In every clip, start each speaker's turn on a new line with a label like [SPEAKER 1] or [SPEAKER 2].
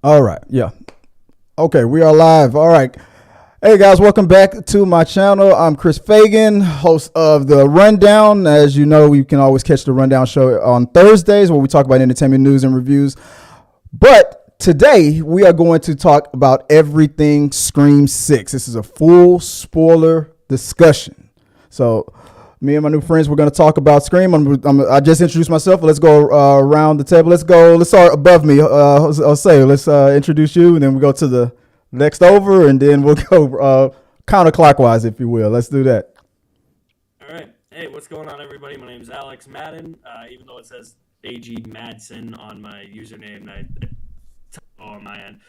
[SPEAKER 1] All right. Yeah. Okay, we are live. All right. Hey guys, welcome back to my channel. I'm Chris Fagan, host of The Rundown. As you know, you can always catch The Rundown show on Thursdays where we talk about entertainment news and reviews. But today we are going to talk about everything Scream 6. This is a full spoiler discussion. So me and my new friends, we're going to talk about Scream. I just introduced myself. Let's go around the table. Let's start above me. Jose, let's introduce you, and then we go to the next over, and then we'll go counterclockwise, if you will. Let's do that.
[SPEAKER 2] All right. Hey, what's going on, everybody? My name is Alex Madden. Even though it says AG Madsen on my username, on my end.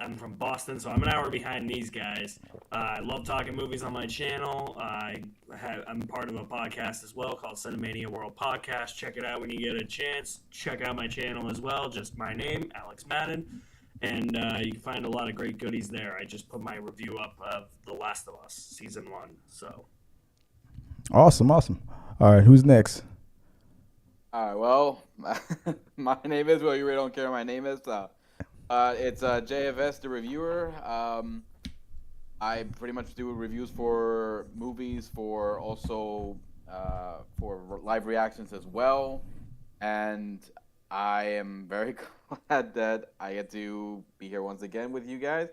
[SPEAKER 2] I'm from Boston, so I'm an hour behind these guys. I love talking movies on my channel. I'm part of a podcast as well called Cinemania World Podcast. Check it out when you get a chance. Check out my channel as well. Just my name, Alex Madden. And you can find a lot of great goodies there. I just put my review up of The Last of Us, Season 1. So.
[SPEAKER 1] Awesome. All right, who's next?
[SPEAKER 3] All right, well, my name is, well, you really don't care what my name is. It's JFS, the reviewer. I pretty much do reviews for movies, for also for live reactions as well. And I am very glad that I get to be here once again with you guys.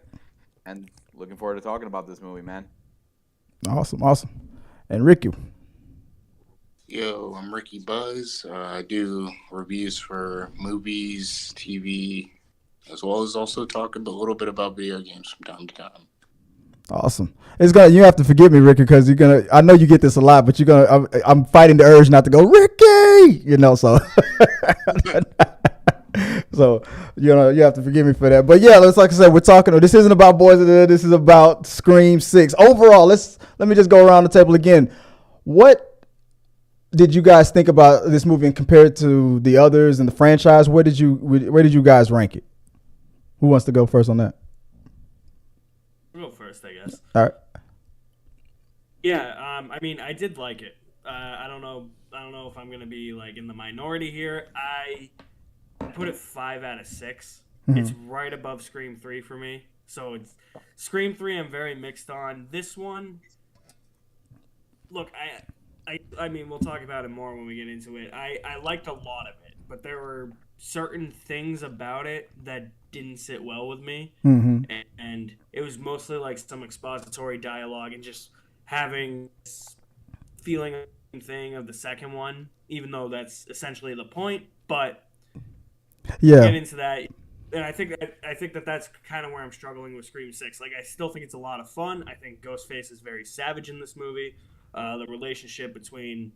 [SPEAKER 3] And looking forward to talking about this movie, man.
[SPEAKER 1] Awesome. And Ricky.
[SPEAKER 4] Yo, I'm Ricky Buzz. I do reviews for movies, TV, as well as also talking a little bit about video games from time to time.
[SPEAKER 1] Awesome. You have to forgive me, Ricky, because I know you get this a lot, but I'm fighting the urge not to go, Ricky, so. So, you have to forgive me for that. But yeah, like I said, we're talking, this isn't about Boys of the Dead, this is about Scream 6. Overall, let me just go around the table again. What did you guys think about this movie and compare it to the others in the franchise? Where did you guys rank it? Who wants to go first on that?
[SPEAKER 2] I'll go first, I guess.
[SPEAKER 1] All right.
[SPEAKER 2] Yeah, I mean, I did like it. I don't know if I'm gonna be like in the minority here. I put it 5 out of 6. Mm-hmm. It's right above Scream 3 for me. So it's Scream 3. I'm very mixed on. This one, look, I mean, we'll talk about it more when we get into it. I liked a lot of it, but there were certain things about it that didn't sit well with me.
[SPEAKER 1] Mm-hmm.
[SPEAKER 2] And it was mostly like some expository dialogue and just having this feeling thing of the second one, even though that's essentially the point. But
[SPEAKER 1] yeah,
[SPEAKER 2] get into that. And I think that that's kind of where I'm struggling with Scream 6. Like, I still think it's a lot of fun. I think Ghostface is very savage in this movie. The relationship between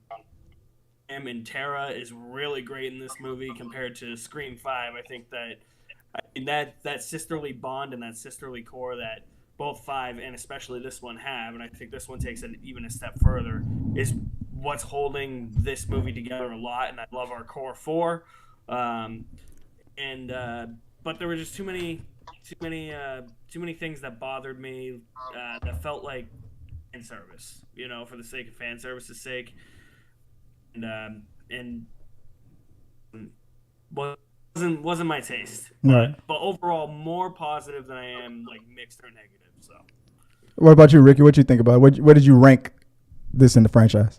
[SPEAKER 2] him and Tara is really great in this movie compared to Scream 5. I think that sisterly bond and that sisterly core that both 5 and especially this one have, and I think this one takes it even a step further, is what's holding this movie together a lot. And I love our core 4. But there were just too many things that bothered me that felt like fan service, for the sake of fan service's sake, and wasn't my taste.
[SPEAKER 1] Right.
[SPEAKER 2] But overall, more positive than I am like mixed or negative. So,
[SPEAKER 1] what about you, Ricky? What you think about it? Where did you rank this in the franchise?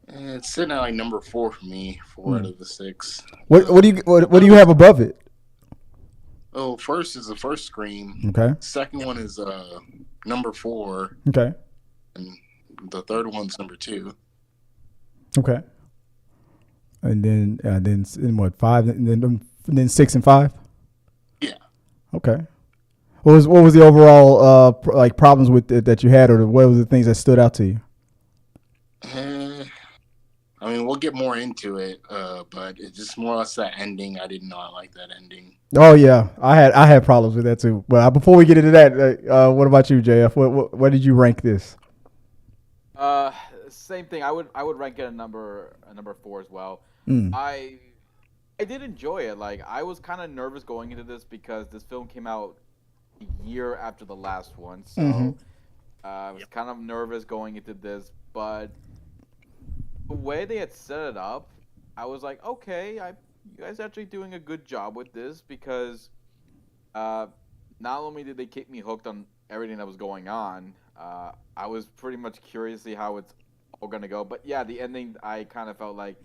[SPEAKER 4] It's sitting at like number 4 for me, 4 out of the 6.
[SPEAKER 1] What do you have above it?
[SPEAKER 4] Oh, first is the first Scream.
[SPEAKER 1] Okay.
[SPEAKER 4] Second one is number 4.
[SPEAKER 1] Okay.
[SPEAKER 4] And the third one's number 2.
[SPEAKER 1] Okay. And then what, 5? And then 6 and 5.
[SPEAKER 4] Yeah.
[SPEAKER 1] Okay. What was the overall problems with it that you had, or what were the things that stood out to you?
[SPEAKER 4] I mean, we'll get more into it, but it's just more or less that ending. I did not like that ending.
[SPEAKER 1] Oh yeah, I had problems with that too. But before we get into that, what about you, JF? What did you rank this?
[SPEAKER 3] Same thing. I would rank it a number 4 as well. I did enjoy it. Like, I was kind of nervous going into this because this film came out a year after the last one, so I was kind of nervous going into this. But the way they had set it up, I was like, okay, I you guys are actually doing a good job with this because not only did they keep me hooked on everything that was going on, I was pretty much curious to see how it's all gonna go. But yeah, the ending, I kind of felt like,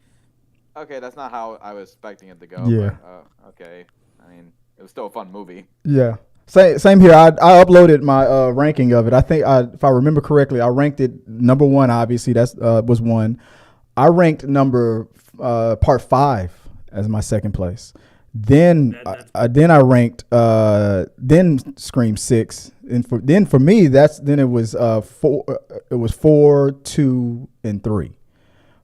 [SPEAKER 3] okay, that's not how I was expecting it to go.
[SPEAKER 1] Yeah.
[SPEAKER 3] But okay. I mean, it was still a fun movie.
[SPEAKER 1] Yeah. Same here. I uploaded my ranking of it. I think if I remember correctly, I ranked it number one. Obviously, that's was one. I ranked part 5 as my second place. Then I ranked then Scream 6, and for me it was 4. It was 4, 2, and 3,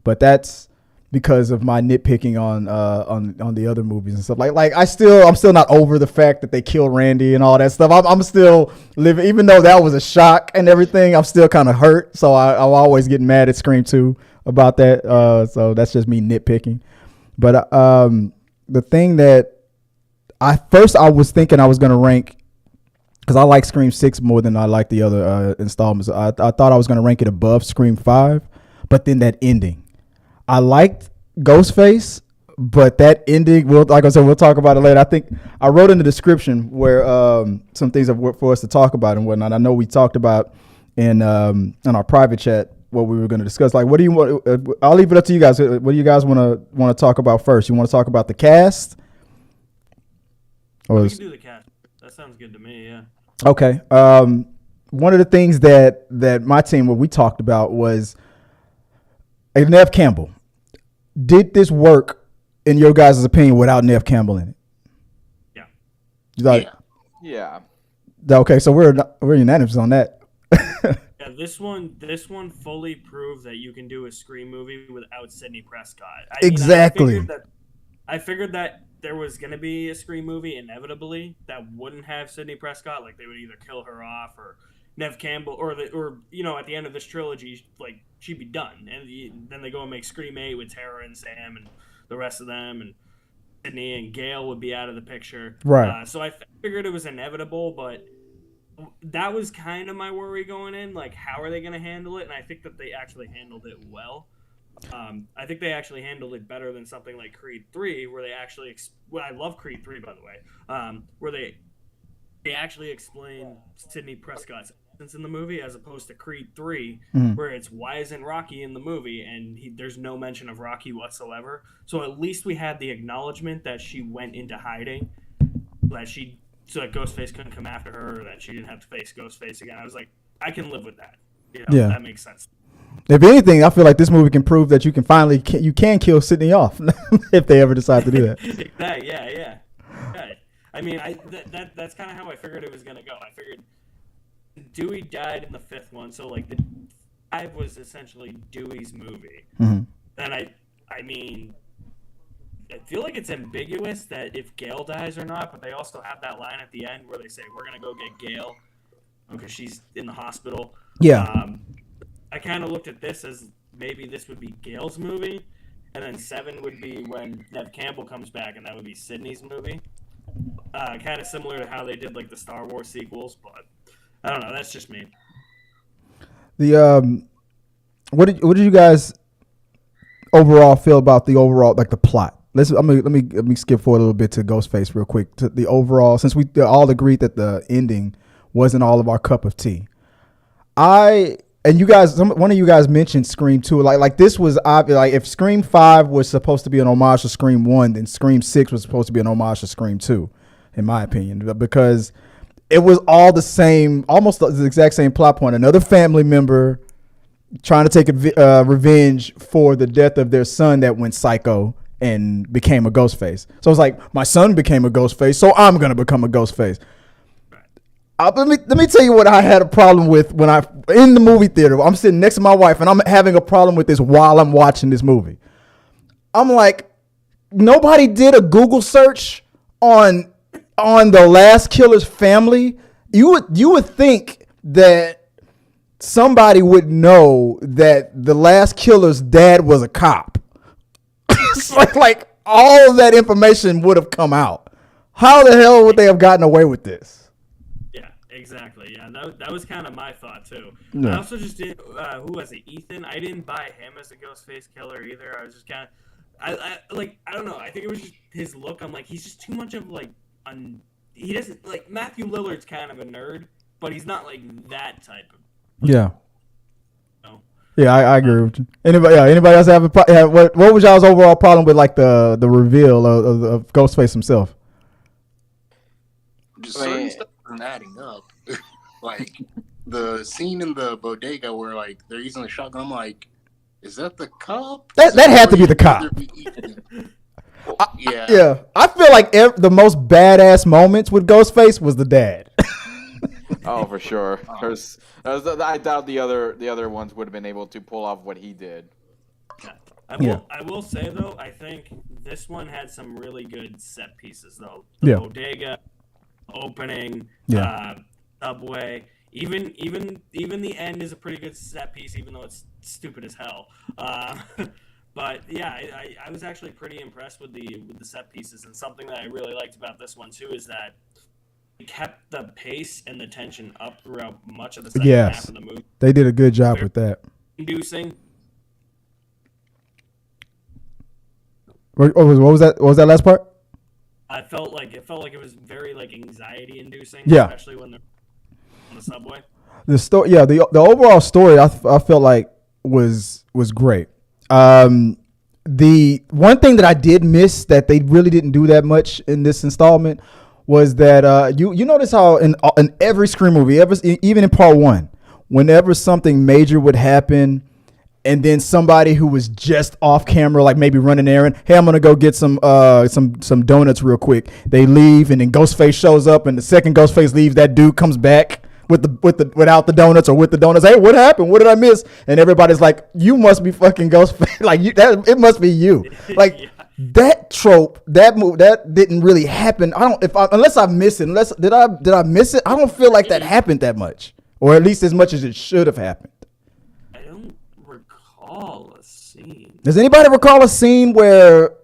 [SPEAKER 1] but that's because of my nitpicking on the other movies and stuff. Like I'm still not over the fact that they killed Randy and all that stuff. I'm still living, even though that was a shock and everything. I'm still kind of hurt, so I'll always get mad at Scream 2 about that. So that's just me nitpicking. But the thing that I was thinking I was going to rank, because I like Scream 6 more than I like the other installments. I thought I was going to rank it above Scream 5, but then that ending. I liked Ghostface, but that ending, like I said, we'll talk about it later. I think I wrote in the description where some things for us to talk about and whatnot. I know we talked about in our private chat what we were going to discuss. Like, what do you want? I'll leave it up to you guys. What do you guys want to talk about first? You want to talk about the cast?
[SPEAKER 2] We can do the cast. That sounds good to me. Yeah.
[SPEAKER 1] Okay. One of the things that my team, what we talked about was Nev Campbell. Did this work in your guys' opinion without Nev Campbell in it?
[SPEAKER 2] Yeah.
[SPEAKER 3] Yeah.
[SPEAKER 1] Okay, so we're unanimous on that.
[SPEAKER 2] Yeah, this one fully proved that you can do a Scream movie without Sidney Prescott.
[SPEAKER 1] Exactly.
[SPEAKER 2] I figured that there was going to be a Scream movie inevitably that wouldn't have Sidney Prescott. Like, they would either kill her off or Nev Campbell, or at the end of this trilogy, like, she'd be done. And then they go and make Scream 8 with Tara and Sam and the rest of them, and Sydney and Gail would be out of the picture.
[SPEAKER 1] Right.
[SPEAKER 2] So I figured it was inevitable, but that was kind of my worry going in. Like, how are they going to handle it? And I think that they actually handled it well. I think they actually handled it better than something like Creed 3, where they actually I love Creed 3, by the way, where they actually explain Sidney Prescott's essence in the movie, as opposed to Creed 3, where it's why isn't Rocky in the movie, and there's no mention of Rocky whatsoever. So at least we had the acknowledgement that she went into hiding, so that Ghostface couldn't come after her, or that she didn't have to face Ghostface again. I was like, I can live with that.
[SPEAKER 1] Yeah.
[SPEAKER 2] That makes sense.
[SPEAKER 1] If anything, I feel like this movie can prove that you can kill Sydney off if they ever decide to do that.
[SPEAKER 2] Exactly. Yeah. I mean, that's kind of how I figured it was gonna go. I figured Dewey died in the 5th one, so like the 5 was essentially Dewey's movie.
[SPEAKER 1] Mm-hmm.
[SPEAKER 2] And I mean, I feel like it's ambiguous that if Gail dies or not, but they also have that line at the end where they say, we're going to go get Gail because she's in the hospital.
[SPEAKER 1] Yeah.
[SPEAKER 2] I kind of looked at this as maybe this would be Gail's movie, and then 7 would be when Nev Campbell comes back, and that would be Sydney's movie. Kind of similar to how they did like the Star Wars sequels, but I don't know. That's just me.
[SPEAKER 1] What did you guys overall feel about the overall, like, the plot? Let me skip forward a little bit to Ghostface real quick. To the overall, since we all agreed that the ending wasn't all of our cup of tea. And you guys, one of you guys mentioned Scream 2. Like this was obvious. Like, if Scream 5 was supposed to be an homage to Scream 1, then Scream 6 was supposed to be an homage to Scream 2, in my opinion, because it was all the same, almost the exact same plot point. Another family member trying to take revenge for the death of their son that went psycho and became a Ghostface. So it's like, my son became a Ghostface, so I'm gonna become a Ghostface. Let me tell you what I had a problem with when in the movie theater. I'm sitting next to my wife and I'm having a problem with this while I'm watching this movie. I'm like, nobody did a Google search on the last killer's family. You would think that somebody would know that the last killer's dad was a cop. It's like all of that information would have come out. How the hell would they have gotten away with this?
[SPEAKER 2] Exactly. Yeah, that was kind of my thought too.
[SPEAKER 1] Yeah.
[SPEAKER 2] I also just did. Who was it? Ethan. I didn't buy him as a Ghostface killer either. I was just kind of. I don't know. I think it was just his look. I'm like, he's just too much of like he doesn't like Matthew Lillard's kind of a nerd, but he's not like that type of.
[SPEAKER 1] Yeah.
[SPEAKER 2] No.
[SPEAKER 1] Yeah, I agree with you. Anybody else have what was y'all's overall problem with like the reveal of Ghostface himself?
[SPEAKER 4] Just certain stuff isn't adding up. Like the scene in the bodega where like they're using the shotgun. I'm like, is that the cop?
[SPEAKER 1] That had to be the cop. Yeah. I feel like the most badass moments with Ghostface was the dad.
[SPEAKER 3] Oh, for sure. I doubt the other ones would have been able to pull off what he did.
[SPEAKER 2] Yeah. I will say though, I think this one had some really good set pieces though. The bodega opening, subway, even the end is a pretty good set piece, even though it's stupid as hell. But yeah, I was actually pretty impressed with the set pieces, and something that I really liked about this one too is that it kept the pace and the tension up throughout much of the second half of the movie.
[SPEAKER 1] They did a good job with that.
[SPEAKER 2] Inducing.
[SPEAKER 1] What was that? What was that last part?
[SPEAKER 2] I felt like it was very like anxiety inducing,
[SPEAKER 1] Yeah.
[SPEAKER 2] Especially when they're on the subway.
[SPEAKER 1] The story, the overall story, I felt like was great. The one thing that I did miss that they really didn't do that much in this installment was that you notice how in every Scream movie, even in part one, whenever something major would happen, and then somebody who was just off camera, like maybe running an errand, hey, I'm gonna go get some donuts real quick. They leave, and then Ghostface shows up, and the second Ghostface leaves, that dude comes back without the donuts or with the donuts. Hey, what happened? What did I miss? And everybody's like, you must be fucking Ghostface. Like it must be you. Like that trope, that move, that didn't really happen. Unless I miss it. Did I miss it? I don't feel like that happened that much, or at least as much as it should have happened.
[SPEAKER 2] I don't recall a scene.
[SPEAKER 1] Does anybody recall a scene where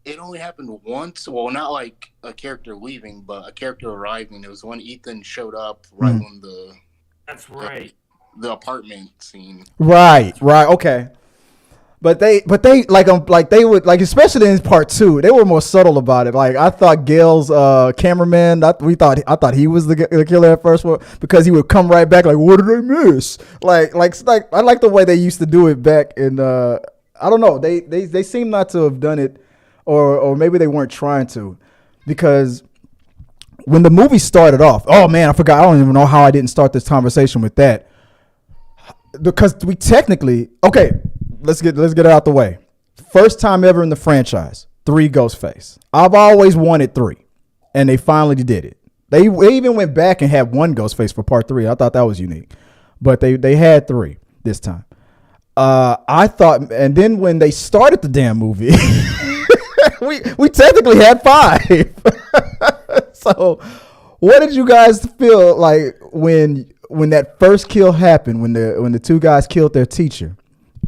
[SPEAKER 4] it only happened once? Well, not like a character leaving, but a character arriving. It was when Ethan showed up right when
[SPEAKER 2] That's right.
[SPEAKER 4] The apartment scene.
[SPEAKER 1] Right, okay. But they they would like, especially in part two, they were more subtle about it. Like I thought Gail's cameraman, I thought he was the killer at first, because he would come right back like, what did I miss? Like I like the way they used to do it back in I don't know, they seem not to have done it, or maybe they weren't trying to, because when the movie started off, oh man, I forgot. I don't even know how I didn't start this conversation with that, because we technically, okay, let's get it out the way. First time ever in the franchise, 3 Ghostface. I've always wanted 3, and they finally did it. They even went back and had 1 Ghostface for part 3. I thought that was unique, but they had 3 this time. I thought, and then when they started the damn movie, we technically had 5. So, what did you guys feel like when that first kill happened? When the 2 guys killed their teacher,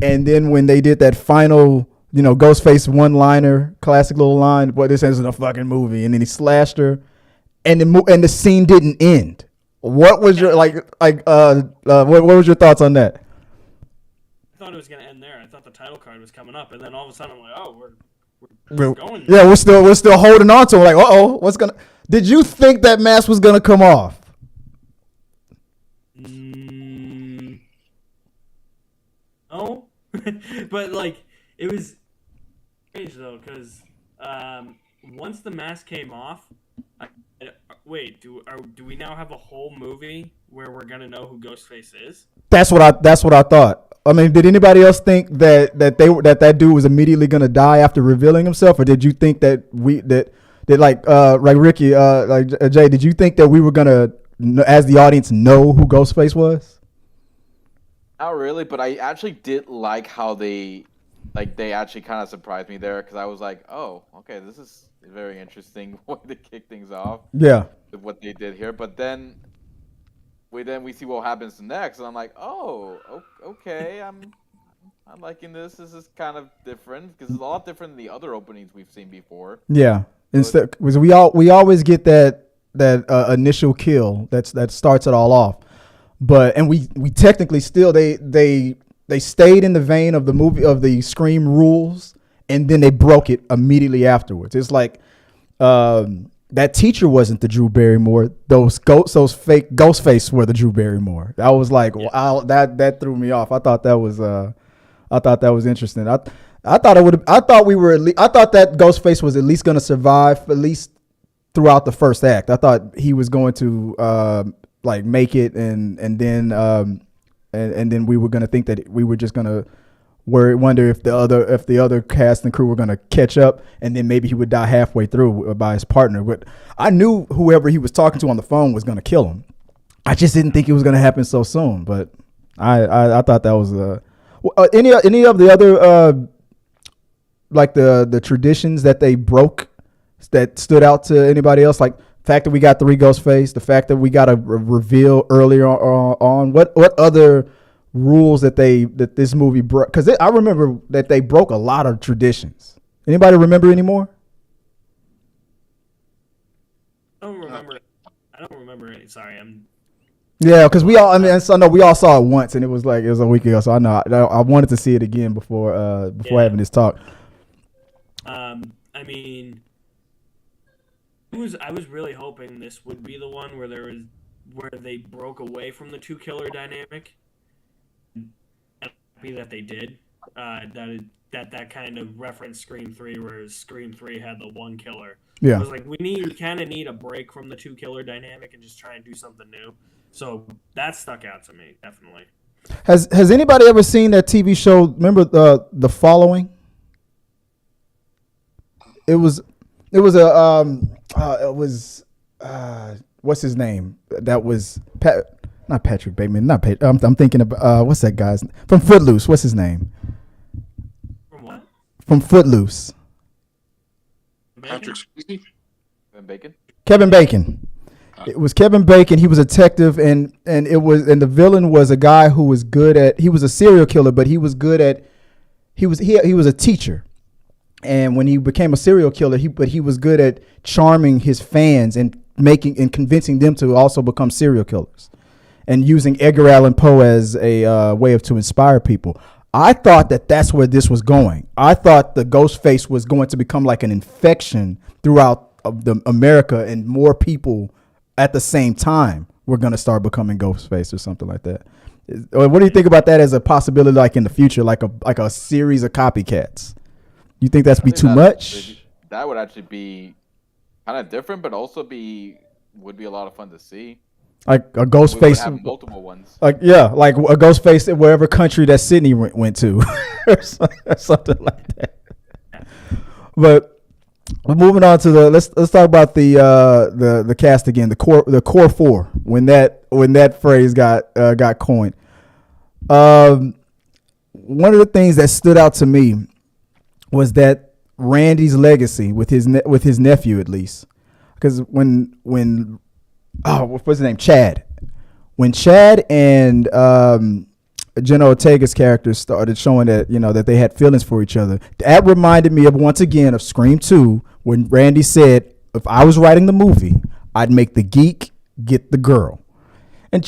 [SPEAKER 1] and then when they did that final, Ghostface one-liner, classic little line, "Boy, this isn't a fucking movie," and then he slashed her, and the scene didn't end. What was your what was your thoughts on that?
[SPEAKER 2] I thought it was gonna end there. I thought the title card was coming up, and then all of a sudden I'm like, oh, we're going.
[SPEAKER 1] Yeah, we're still holding on to it. Like, what's gonna? Did you think that mask was gonna come off?
[SPEAKER 2] No, but like it was strange though, because once the mask came off, wait, do we now have a whole movie where we're gonna know who Ghostface is? That's what
[SPEAKER 1] I thought. I mean, did anybody else think that dude was immediately gonna die after revealing himself, or did you think that like Ricky, Jay, did you think that we were gonna, as the audience, know who Ghostface was?
[SPEAKER 3] Not really, but I actually did like how they actually kind of surprised me there, because I was like, oh, okay, this is a very interesting way to kick things off.
[SPEAKER 1] Yeah.
[SPEAKER 3] With what they did here, but then we see what happens next, and I'm like, oh, okay, I'm liking this. This is kind of different, because it's a lot different than the other openings we've seen before.
[SPEAKER 1] Yeah. Instead, because we always get that initial kill that starts it all off, and we technically still they stayed in the vein of the movie, of the Scream rules, and then they broke it immediately afterwards. It's like that teacher wasn't the Drew Barrymore. Those fake Ghostface were the Drew Barrymore. I was like, wow, that threw me off. I thought that was interesting. I thought that Ghostface was at least going to survive at least throughout the first act. I thought he was going to like make it, and then we were going to think that we were just going to wonder if the other cast and crew were going to catch up, and then maybe he would die halfway through by his partner. But I knew whoever he was talking to on the phone was going to kill him. I just didn't think it was going to happen so soon. But I thought that was any of the other like the traditions that they broke that stood out to anybody else, like the fact that we got 3 Ghostface, the fact that we got a reveal earlier on. What other rules that this movie broke? Because I remember that they broke a lot of traditions. Anybody remember anymore?
[SPEAKER 2] I don't remember any. Sorry,
[SPEAKER 1] Yeah, because we all saw it once, and it was a week ago. So I know I wanted to see it again before having this talk.
[SPEAKER 2] I mean, I was really hoping this would be the one where they broke away from the 2 killer dynamic. I'm happy that they did. That kind of referenced Scream 3, whereas Scream 3 had the 1 killer.
[SPEAKER 1] Yeah,
[SPEAKER 2] I was like, we kind of need a break from the 2 killer dynamic and just try and do something new. So that stuck out to me, definitely.
[SPEAKER 1] Has anybody ever seen that TV show? Remember the Following? It was what's his name? That was not Patrick Bateman. I'm thinking of what's that guy's from Footloose? What's his name?
[SPEAKER 2] From what?
[SPEAKER 1] From Footloose.
[SPEAKER 4] Patrick Swayze?
[SPEAKER 1] Kevin Bacon. It was Kevin Bacon. He was a detective, and the villain was a guy who was good at. He was a serial killer, but he was good at. He was a teacher, and when he became a serial killer, he was good at charming his fans and convincing them to also become serial killers, and using Edgar Allan Poe as a way to inspire people. I thought that's where this was going. I thought the Ghostface was going to become like an infection throughout America, and more people at the same time we're going to start becoming Ghostface or something like that. What do you think about that as a possibility, like in the future, like a series of copycats? You think that's too much?
[SPEAKER 3] That would actually be kind of different, but also would be a lot of fun to see.
[SPEAKER 1] Like a Ghostface,
[SPEAKER 3] have multiple ones.
[SPEAKER 1] Like a Ghostface in wherever country that Sydney went to, or something like that. But moving on to let's talk about the cast again, the core 4 when that phrase got coined. One of the things that stood out to me was that Randy's legacy with his nephew, at least, because when what's his name, Chad, when Chad and Jenna Ortega's characters started showing that that they had feelings for each other, that reminded me once again of Scream 2, when Randy said, if I was writing the movie, I'd make the geek get the girl. And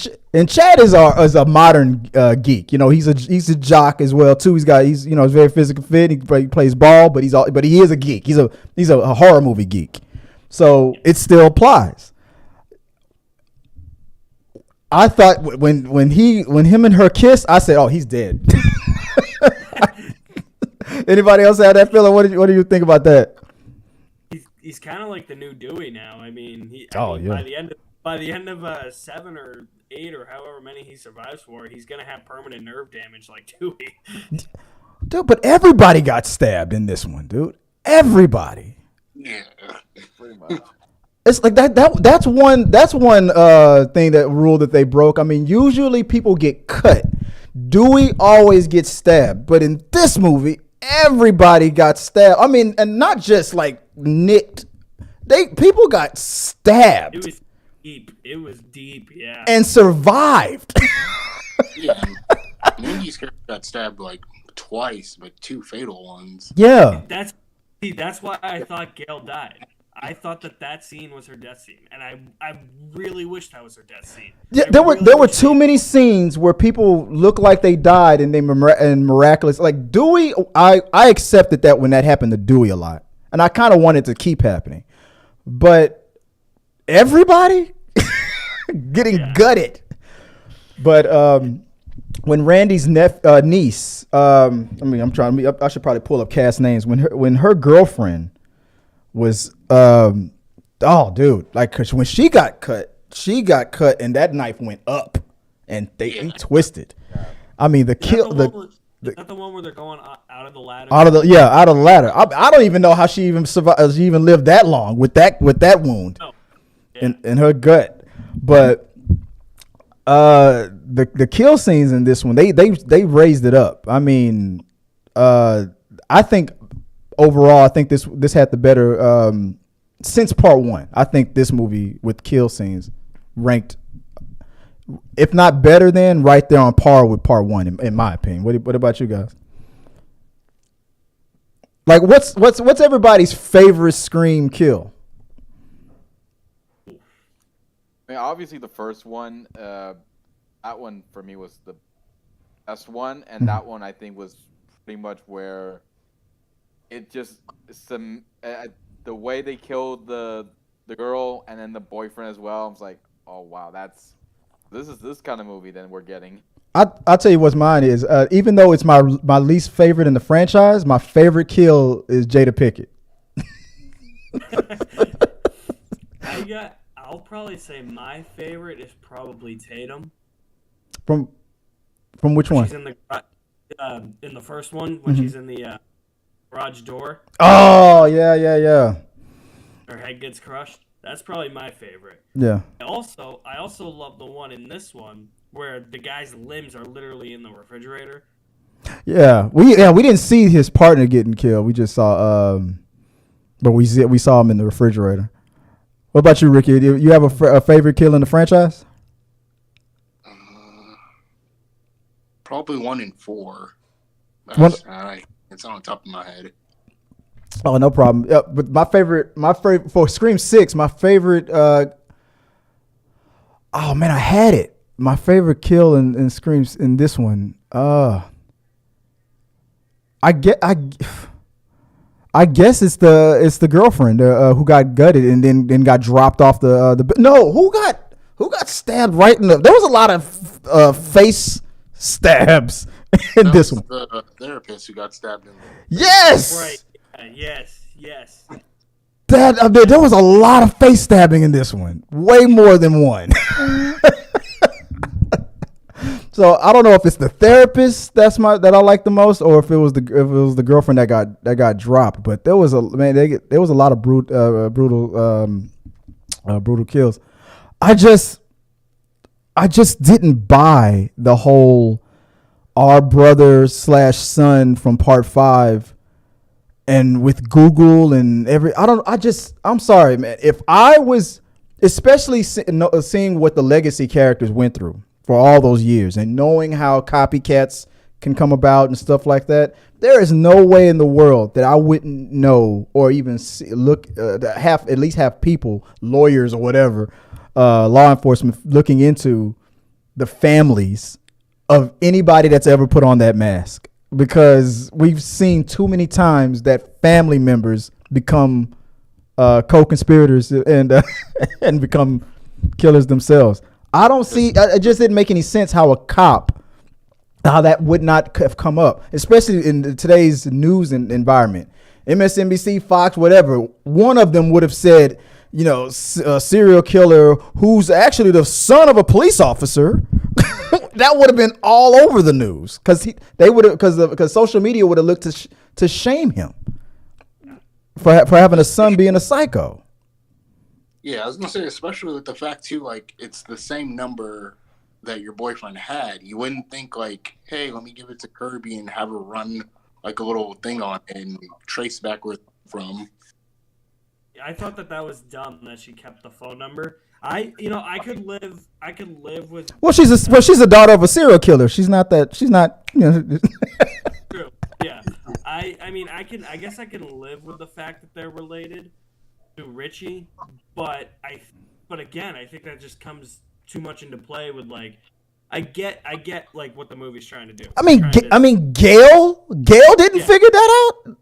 [SPEAKER 1] Chad is a modern geek. He's a jock as well too. He's very physically fit. He plays ball, but he is a geek. He's a horror movie geek. So it still applies. I thought when him and her kissed, I said, "Oh, he's dead." Anybody else have that feeling? What do you think about that?
[SPEAKER 2] He's kind of like the new Dewey now. I mean,
[SPEAKER 1] yeah.
[SPEAKER 2] By the end of 7 or 8 or however many he survives for, he's gonna have permanent nerve damage like Dewey.
[SPEAKER 1] Dude, but everybody got stabbed in this one, dude. Everybody.
[SPEAKER 4] Yeah,
[SPEAKER 3] Pretty much.
[SPEAKER 1] It's like that's one thing, that rule that they broke. I mean, usually people get cut. Dewey always gets stabbed, but in this movie, everybody got stabbed. I mean, and not just like nicked. People got stabbed.
[SPEAKER 2] It was deep, yeah.
[SPEAKER 1] And survived.
[SPEAKER 4] yeah. Wendy's character got stabbed like twice, but 2 fatal ones.
[SPEAKER 1] Yeah.
[SPEAKER 2] That's why I thought Gail died. I thought that scene was her death scene, and I really wished that was her death scene.
[SPEAKER 1] Yeah,
[SPEAKER 2] I
[SPEAKER 1] there were
[SPEAKER 2] wished
[SPEAKER 1] too many scenes where people look like they died and miraculous. Like Dewey, I accepted that when that happened to Dewey a lot, and I kind of wanted to keep happening, but everybody getting gutted. But when Randy's niece, I should probably pull up cast names. When her girlfriend was, cause when she got cut, and that knife went up, and they twisted. I mean, is
[SPEAKER 2] that the one where they're going out of the ladder?
[SPEAKER 1] Out of the ladder. I don't even know how she even survived. She even lived that long with that wound in her gut. But the kill scenes in this one, they raised it up. I mean, I think overall, I think this had the better since part one. I think this movie with kill scenes ranked, if not better than, right there on par with part one, in my opinion. What about you guys? Like, what's everybody's favorite Scream kill?
[SPEAKER 3] I mean, obviously the first one, that one for me was the best one, and that one I think was pretty much where it just the way they killed the girl and then the boyfriend as well. I was like, oh wow, this is this kind of movie then we're getting.
[SPEAKER 1] I'll tell you what mine is. Even though it's my least favorite in the franchise, my favorite kill is Jada Pinkett.
[SPEAKER 2] I'll probably say my favorite is probably Tatum.
[SPEAKER 1] From which one?
[SPEAKER 2] She's in the first one when she's in the garage door.
[SPEAKER 1] Oh yeah.
[SPEAKER 2] Her head gets crushed. That's probably my favorite.
[SPEAKER 1] Yeah.
[SPEAKER 2] I also love the one in this one where the guy's limbs are literally in the refrigerator.
[SPEAKER 1] Yeah, we didn't see his partner getting killed. We just saw but we saw him in the refrigerator. What about you, Ricky? Do you have a favorite kill in the franchise?
[SPEAKER 4] Probably 1 in 4. It's on top of my head.
[SPEAKER 1] Oh, no problem. Yeah, but my favorite for Scream 6, my favorite. Oh man, I had it. My favorite kill in Screams in this one. I guess it's the girlfriend who got gutted and then got dropped off the. No, who got stabbed right in the. There was a lot of face stabs in this one.
[SPEAKER 4] The therapist who got stabbed in the.
[SPEAKER 1] Yes.
[SPEAKER 2] Right. Yes.
[SPEAKER 1] There was a lot of face stabbing in this one. Way more than one. So I don't know if it's the therapist that I like the most, or if it was the girlfriend that got dropped. But there was a lot of brutal kills. I just didn't buy the whole our brother / son from part 5. And with Google and I'm sorry, man. If I was, especially seeing what the legacy characters went through for all those years and knowing how copycats can come about and stuff like that, there is no way in the world that I wouldn't know or even at least have people, lawyers or whatever, law enforcement looking into the families of anybody that's ever put on that mask. Because we've seen too many times that family members become co-conspirators and become killers themselves. I don't see. It just didn't make any sense how that would not have come up, especially in today's news environment. MSNBC, Fox, whatever. One of them would have said, a serial killer who's actually the son of a police officer. That would have been all over the news because social media would have looked to shame him for having a son being a psycho.
[SPEAKER 4] Yeah, I was gonna say, especially with the fact too, like it's the same number that your boyfriend had. You wouldn't think like, hey, let me give it to Kirby and have her run like a little thing on it and trace back where it's from.
[SPEAKER 2] I thought that was dumb that she kept the phone number. I could live with.
[SPEAKER 1] Well, she's a daughter of a serial killer. She's not.
[SPEAKER 2] True. Yeah. I guess I can live with the fact that they're related, do Richie, but again, I think that just comes too much into play with like. I get like what the movie's trying to do.
[SPEAKER 1] Gail didn't figure that out.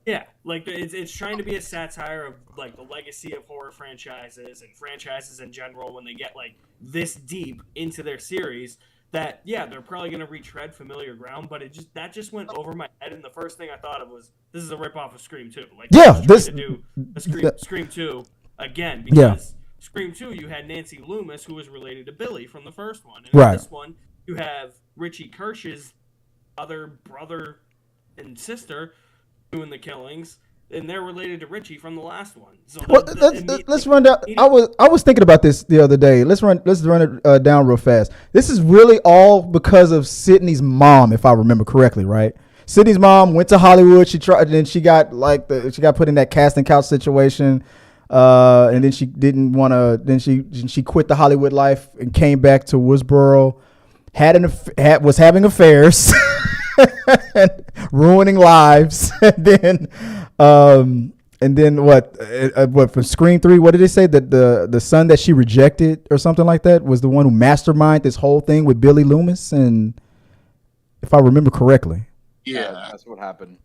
[SPEAKER 2] Yeah, like it's trying to be a satire of like the legacy of horror franchises and franchises in general when they get like this deep into their series. That they're probably gonna retread familiar ground, but that just went over my head. And the first thing I thought of was this is a ripoff of Scream 2. Like to do a Scream 2 again because Scream 2 you had Nancy Loomis who was related to Billy from the first one, and in this one you have Richie Kirsch's other brother and sister doing the killings, and they're related to Richie from the last one. So
[SPEAKER 1] let's run down. I was thinking about this the other day. Let's run it down real fast. This is really all because of Sydney's mom, if I remember correctly, right? Sydney's mom went to Hollywood. She tried, and then she got she got put in that casting couch situation, and then she didn't want to. Then she quit the Hollywood life and came back to Woodsboro. Was having affairs. Ruining lives, and then what for Scream 3? What did they say that the son that she rejected or something like that was the one who masterminded this whole thing with Billy Loomis, and if I remember correctly,
[SPEAKER 3] that's what happened.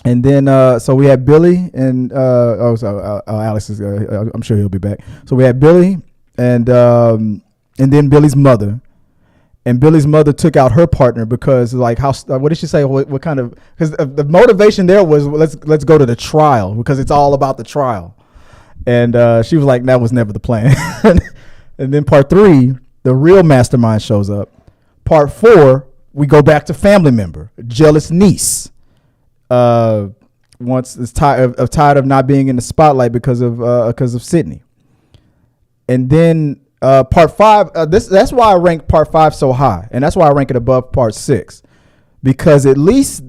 [SPEAKER 1] And then so we had Billy and Alex is I'm sure he'll be back. So we had Billy and then Billy's mother. And Billy's mother took out her partner because, like, what did she say? What kind of? Because the motivation there was let's go to the trial because it's all about the trial. And she was like, that was never the plan. And then part 3, the real mastermind shows up. Part 4, we go back to family member, jealous niece. Once is tired of not being in the spotlight because of Sydney. And then. Part 5. That's why I rank part 5 so high, and that's why I rank it above part 6, because at least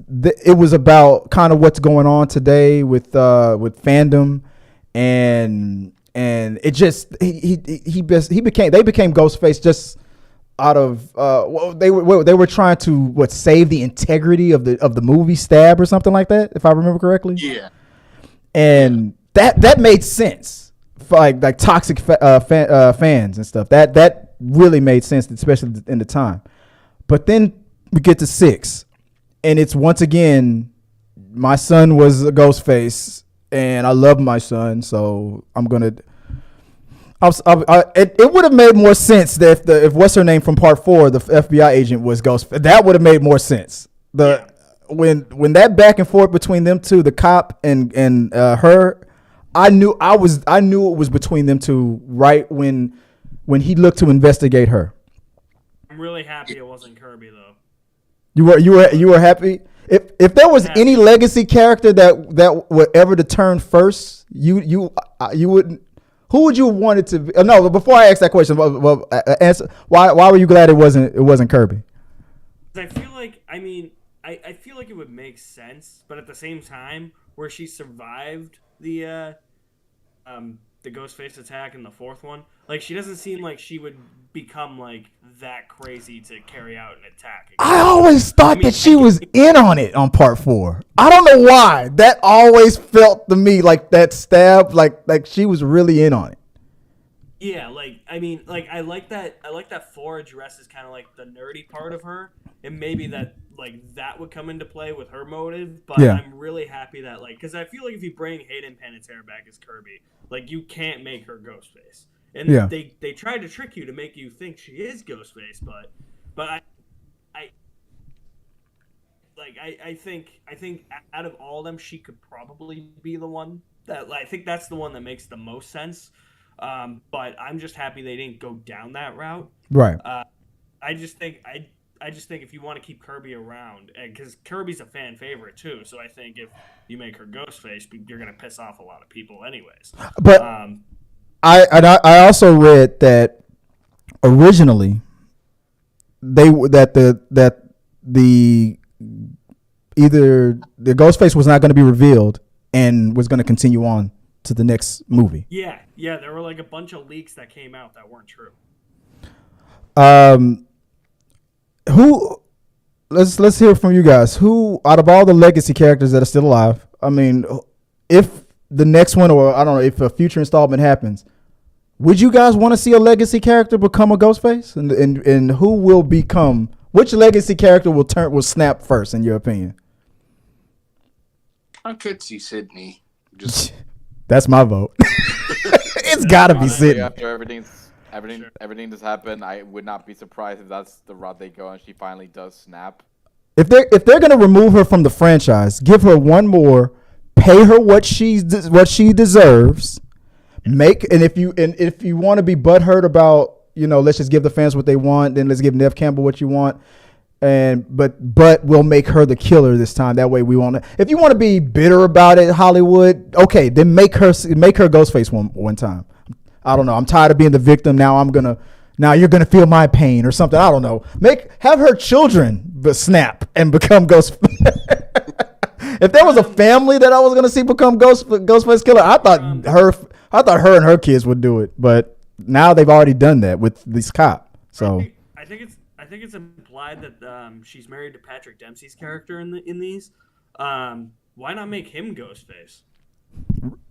[SPEAKER 1] it was about kind of what's going on today with fandom, and it just they became Ghostface just out of they were trying to save the integrity of the movie Stab or something like that, if I remember correctly.
[SPEAKER 4] Yeah,
[SPEAKER 1] and that made sense. Like toxic fans and stuff. That really made sense, especially in the time. But then we get to 6, and it's once again, my son was a Ghostface, and I love my son, so I'm gonna. It would have made more sense that if what's her name from part 4, the FBI agent was Ghostface. That would have made more sense. When that back and forth between them two, the cop and her. I knew it was between them two right when he looked to investigate her.
[SPEAKER 2] I'm really happy it wasn't Kirby though.
[SPEAKER 1] You were happy? If there was any legacy character that would ever to turn first, you wouldn't. Who would you want it to be? No, before I ask that question, answer why were you glad it wasn't Kirby?
[SPEAKER 2] I feel like I feel like it would make sense, but at the same time, where she survived the Ghostface attack in the 4th one, like she doesn't seem like she would become like that crazy to carry out an attack again.
[SPEAKER 1] I always thought that she was in on it on part 4. I don't know why. That always felt to me like that stab, like she was really in on it.
[SPEAKER 2] Yeah, I like that 4 addresses kind of like the nerdy part of her, and maybe that would come into play with her motive. But I'm really happy that because I feel like if you bring Hayden Panettiere back as Kirby, you can't make her Ghostface, and they tried to trick you to make you think she is Ghostface, but I think out of all of them, she could probably be the one that I think that's the one that makes the most sense. But I'm just happy they didn't go down that route.
[SPEAKER 1] Right.
[SPEAKER 2] I just think if you want to keep Kirby around, and because Kirby's a fan favorite too, so I think if you make her Ghostface, you're gonna piss off a lot of people, anyways.
[SPEAKER 1] But I also read that originally either the Ghostface was not going to be revealed and was going to continue on to the next movie.
[SPEAKER 2] Yeah, there were a bunch of leaks that came out that weren't true. Let's hear from you guys. Who out of all the legacy characters that are still alive? I mean, if
[SPEAKER 1] the next one, or I don't know if a future installment happens, would you guys want to see a legacy character become a Ghostface? And who will become, which legacy character will snap first in your opinion?
[SPEAKER 4] I could see Sydney. Just
[SPEAKER 1] That's my vote. It's got to be
[SPEAKER 3] Honestly,
[SPEAKER 1] Sydney.
[SPEAKER 3] after everything that's happened, I would not be surprised if that's the route they go and she finally does snap.
[SPEAKER 1] If they're gonna remove her from the franchise, give her one more, pay her what she deserves. If you want to be butthurt about, let's just give the fans what they want, then let's give Neve Campbell what you want, but we'll make her the killer this time. That way we won't. If you want to be bitter about it, Hollywood, okay, then make her Ghostface one time. I don't know. I'm tired of being the victim. Now you're gonna feel my pain or something. I don't know. Have her children snap and become Ghostface. If there was a family that I was gonna see become Ghostface killer, I thought her and her kids would do it. But now they've already done that with this cop. So
[SPEAKER 2] I think it's implied that she's married to Patrick Dempsey's character in these. Why not make him Ghostface?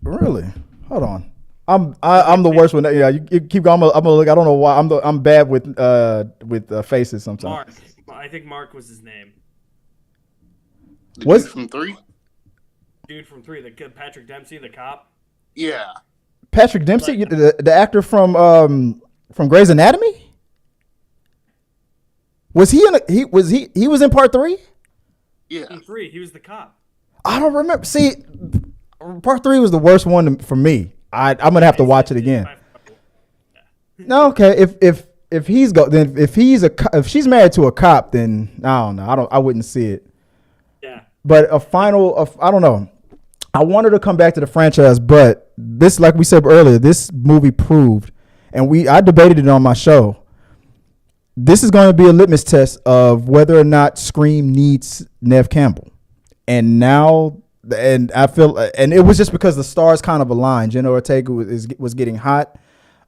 [SPEAKER 1] Really? Hold on. I'm the worst one. Yeah, you keep going. I'm gonna look. I don't know why. I'm bad with faces sometimes.
[SPEAKER 2] Mark. I think Mark was his name.
[SPEAKER 4] dude from 3?
[SPEAKER 2] Dude from 3, the Patrick Dempsey, the cop.
[SPEAKER 4] Yeah.
[SPEAKER 1] Patrick Dempsey, the actor from Grey's Anatomy. Was he he was in part 3?
[SPEAKER 4] Yeah.
[SPEAKER 2] In 3, he was the cop.
[SPEAKER 1] I don't remember. See, part 3 was the worst one for me. I'm gonna have to watch it again. No, okay. If she's married to a cop, then I don't know. I wouldn't see it.
[SPEAKER 2] Yeah.
[SPEAKER 1] But I don't know. I wanted to come back to the franchise, but this, like we said earlier, this movie proved, and I debated it on my show. This is going to be a litmus test of whether or not Scream needs Neve Campbell, and now. And I feel, and it was just because the stars kind of aligned. Jenna Ortega was getting hot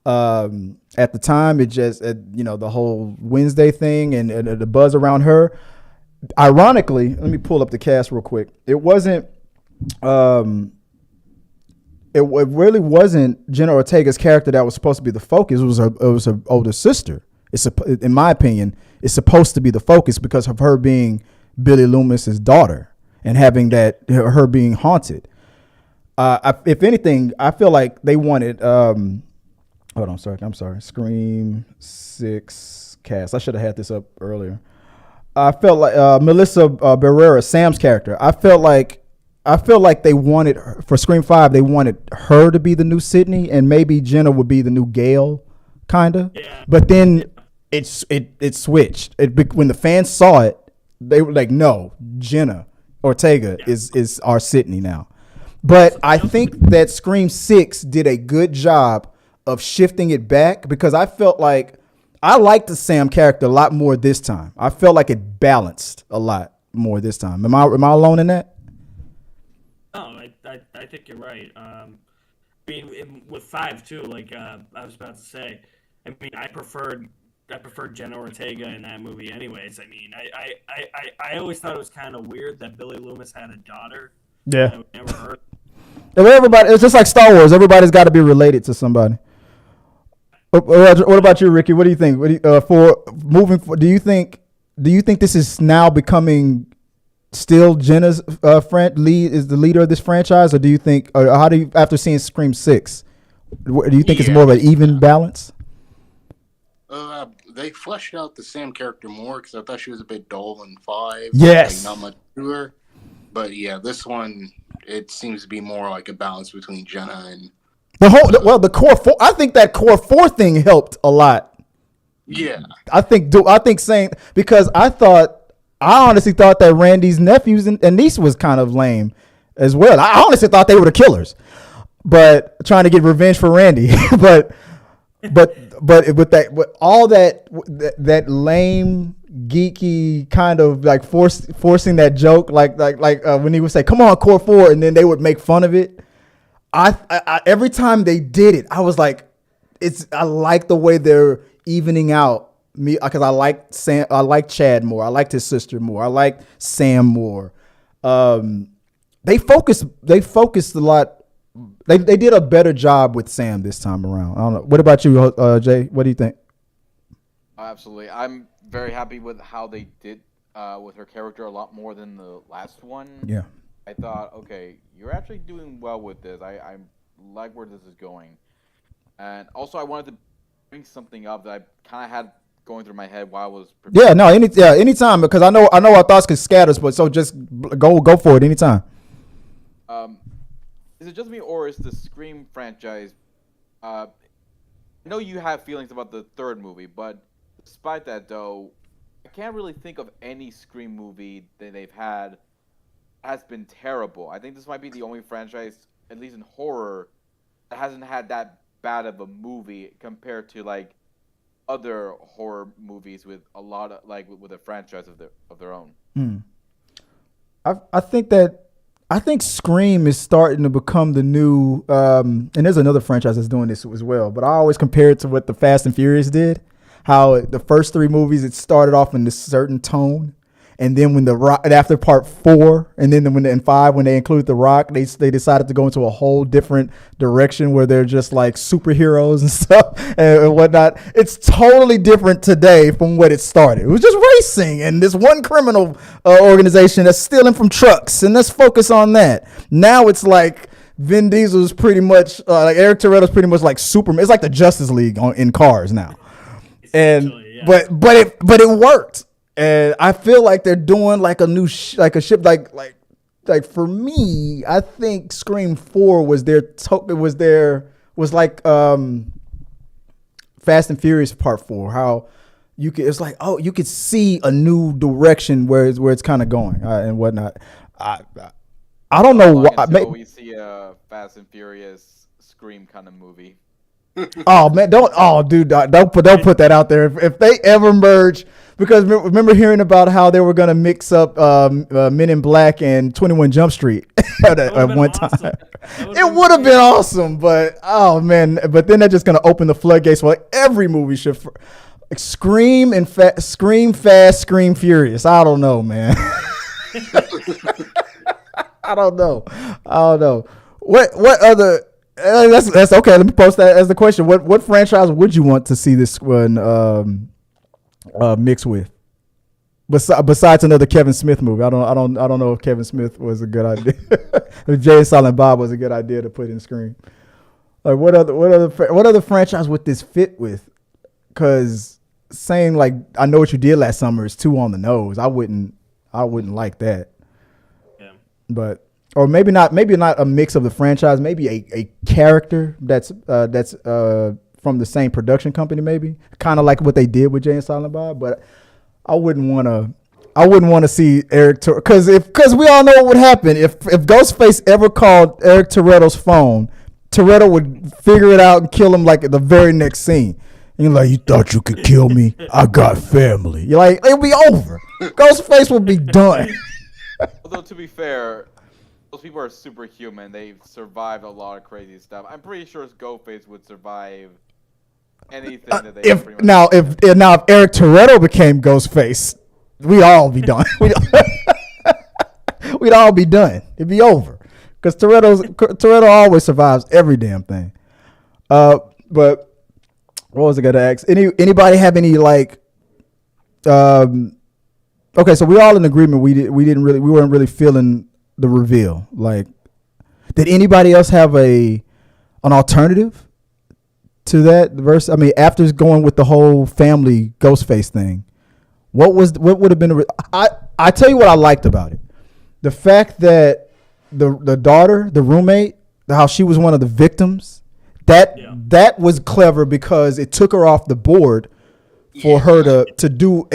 [SPEAKER 1] at the time. It just, the whole Wednesday thing and the buzz around her. Ironically, let me pull up the cast real quick. It wasn't. It really wasn't Jenna Ortega's character that was supposed to be the focus. It was her older sister. In my opinion, it's supposed to be the focus because of her being Billy Loomis's daughter. And having her being haunted. If anything, I feel like they wanted. Hold on, I'm sorry. Scream 6 cast. I should have had this up earlier. I felt like Melissa Barrera, Sam's character. I felt like they wanted her, for Scream 5. They wanted her to be the new Sydney, and maybe Jenna would be the new Gale, kinda. Yeah. But then it switched. When the fans saw it, they were like, "No, Jenna Ortega is our Sydney now." But I think that Scream 6 did a good job of shifting it back because I felt like I liked the Sam character a lot more this time. I felt like it balanced a lot more this time. Am I alone in that?
[SPEAKER 2] No, I think you're right. I mean, with 5 too, like I was about to say. I mean, I preferred Jenna Ortega in that movie anyways. I mean, I always thought it was kind of weird that Billy Loomis had a daughter.
[SPEAKER 1] Yeah.
[SPEAKER 2] I never heard.
[SPEAKER 1] Everybody, it's just like Star Wars. Everybody's got to be related to somebody. What about you, Ricky? What do you think? Do you think this is now becoming still Jenna's is the leader of this franchise, or do you think, or how do you, after seeing Scream 6, do you think it's more of an even balance?
[SPEAKER 4] They fleshed out the Sam character more because I thought she was a bit dull in 5.
[SPEAKER 1] Yes.
[SPEAKER 4] Like, not much to her. But yeah, this one, it seems to be more like a balance between Jenna and
[SPEAKER 1] the core 4. I think that core 4 thing helped a lot.
[SPEAKER 4] Yeah.
[SPEAKER 1] I think saying, because I honestly thought that Randy's nephews and niece was kind of lame as well. I honestly thought they were the killers, but trying to get revenge for Randy. but with all that lame geeky kind of like forcing that joke, like when he would say, "Come on, core 4," and then they would make fun of it. I every time they did it, I was like, I like the way they're evening out me, because I like Chad more. I liked his sister more. I liked Sam more. They focused a lot they did a better job with Sam this time around. I don't know. What about you, Jay? What do you think?
[SPEAKER 3] Absolutely. I'm very happy with how they did with her character a lot more than the last one.
[SPEAKER 1] Yeah.
[SPEAKER 3] I thought, okay, you're actually doing well with this. I like where this is going. And also, I wanted to bring something up that I kind of had going through my head while I was preparing.
[SPEAKER 1] Yeah, no, anytime, because I know our thoughts can scatter, but so just go for it anytime.
[SPEAKER 3] Is it just me, or is the Scream franchise? I know you have feelings about the third movie, but despite that, though, I can't really think of any Scream movie that they've had has been terrible. I think this might be the only franchise, at least in horror, that hasn't had that bad of a movie compared to like other horror movies with a lot of with a franchise of their own.
[SPEAKER 1] I think Scream is starting to become the new, and there's another franchise that's doing this as well, but I always compare it to what the Fast and Furious did. How the first three movies, it started off in this certain tone. And then when after part 4, and then in 5, when they included The Rock, they decided to go into a whole different direction where they're just like superheroes and stuff and whatnot. It's totally different today from what it started. It was just racing and this one criminal organization that's stealing from trucks, and let's focus on that. Now it's like Vin Diesel's pretty much like Eric Toretto's pretty much like Superman. It's like the Justice League in cars now, and
[SPEAKER 2] yeah.
[SPEAKER 1] but it worked. And I feel like they're doing like a new like a ship like for me, I think Scream 4 was like Fast and Furious Part 4. How you could see a new direction where it's kind of going and whatnot. I don't know why.
[SPEAKER 3] We see a Fast and Furious Scream kind of movie.
[SPEAKER 1] Oh man, don't put that out there. If they ever merge, because remember hearing about how they were gonna mix up Men in Black and 21 Jump Street at one time. It would have been awesome, but oh man, but then they're just gonna open the floodgates for every movie should Scream and Scream Fast, Scream Furious. I don't know, man. I don't know. What other? That's okay. Let me post that as the question. What franchise would you want to see this one mixed with? Besides another Kevin Smith movie, I don't know if Kevin Smith was a good idea. If Jay and Silent Bob was a good idea to put in Scream. Like what other franchise would this fit with? Because saying like I Know What You Did Last Summer is too on the nose. I wouldn't like that.
[SPEAKER 2] Yeah.
[SPEAKER 1] But. Or maybe not a mix of the franchise, maybe a character that's from the same production company, maybe kind of like what they did with Jay and Silent Bob. But I wouldn't want to see Eric because we all know what would happen if Ghostface ever called Eric Toretto's phone. Toretto would figure it out and kill him like at the very next scene. And you're like, you thought you could kill me? I got family. You're like, it'll be over. Ghostface will be done.
[SPEAKER 3] Although to be fair, those people are superhuman. They've survived a lot of crazy stuff. I'm pretty sure Ghostface would survive anything that they.
[SPEAKER 1] If Eric Toretto became Ghostface, we'd all be done. We'd all be done. It'd be over because Toretto always survives every damn thing. But what was I gonna ask? Anybody have any like? Okay, so we're all in agreement. We weren't really feeling the reveal. Like, did anybody else have an alternative to that verse? I mean, after going with the whole family Ghostface thing, what would have been? I tell you what I liked about it: the fact that the daughter, the roommate, how she was one of the victims. That was clever because it took her off the board for her to do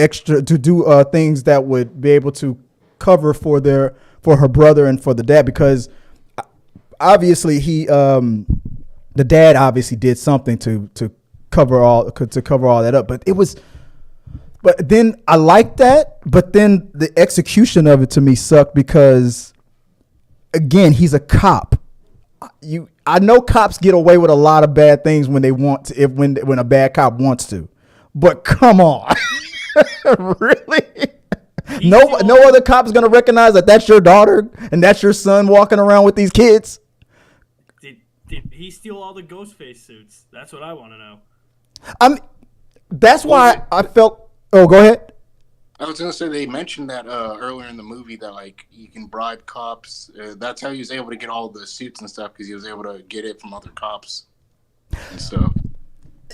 [SPEAKER 1] things that would be able to cover for her brother and for the dad, because obviously the dad obviously did something to cover all that up, but then I liked that, but then the execution of it to me sucked because again, he's a cop. I know cops get away with a lot of bad things when they want to, when a bad cop wants to, but come on. Really? No other cop is going to recognize that that's your daughter and that's your son walking around with these kids.
[SPEAKER 2] Did he steal all the Ghostface suits? That's what I want to know.
[SPEAKER 1] That's why I felt. Oh, go ahead.
[SPEAKER 4] I was gonna say they mentioned that earlier in the movie that like you can bribe cops. That's how he was able to get all the suits and stuff because he was able to get it from other cops and stuff.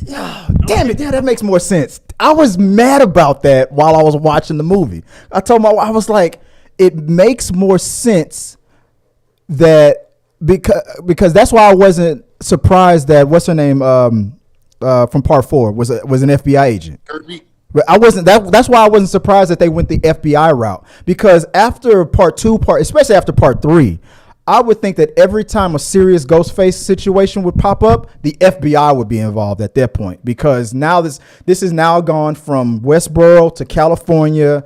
[SPEAKER 1] Damn it! Yeah, that makes more sense. I was mad about that while I was watching the movie. I told my wife, I was like, it makes more sense that because that's why I wasn't surprised that what's her name from Part 4 was an FBI agent.
[SPEAKER 4] Kirby.
[SPEAKER 1] But I wasn't. That's why I wasn't surprised that they went the FBI route, because after Part 2, especially after Part 3, I would think that every time a serious Ghostface situation would pop up, the FBI would be involved at that point, because now this is now gone from Westboro to California,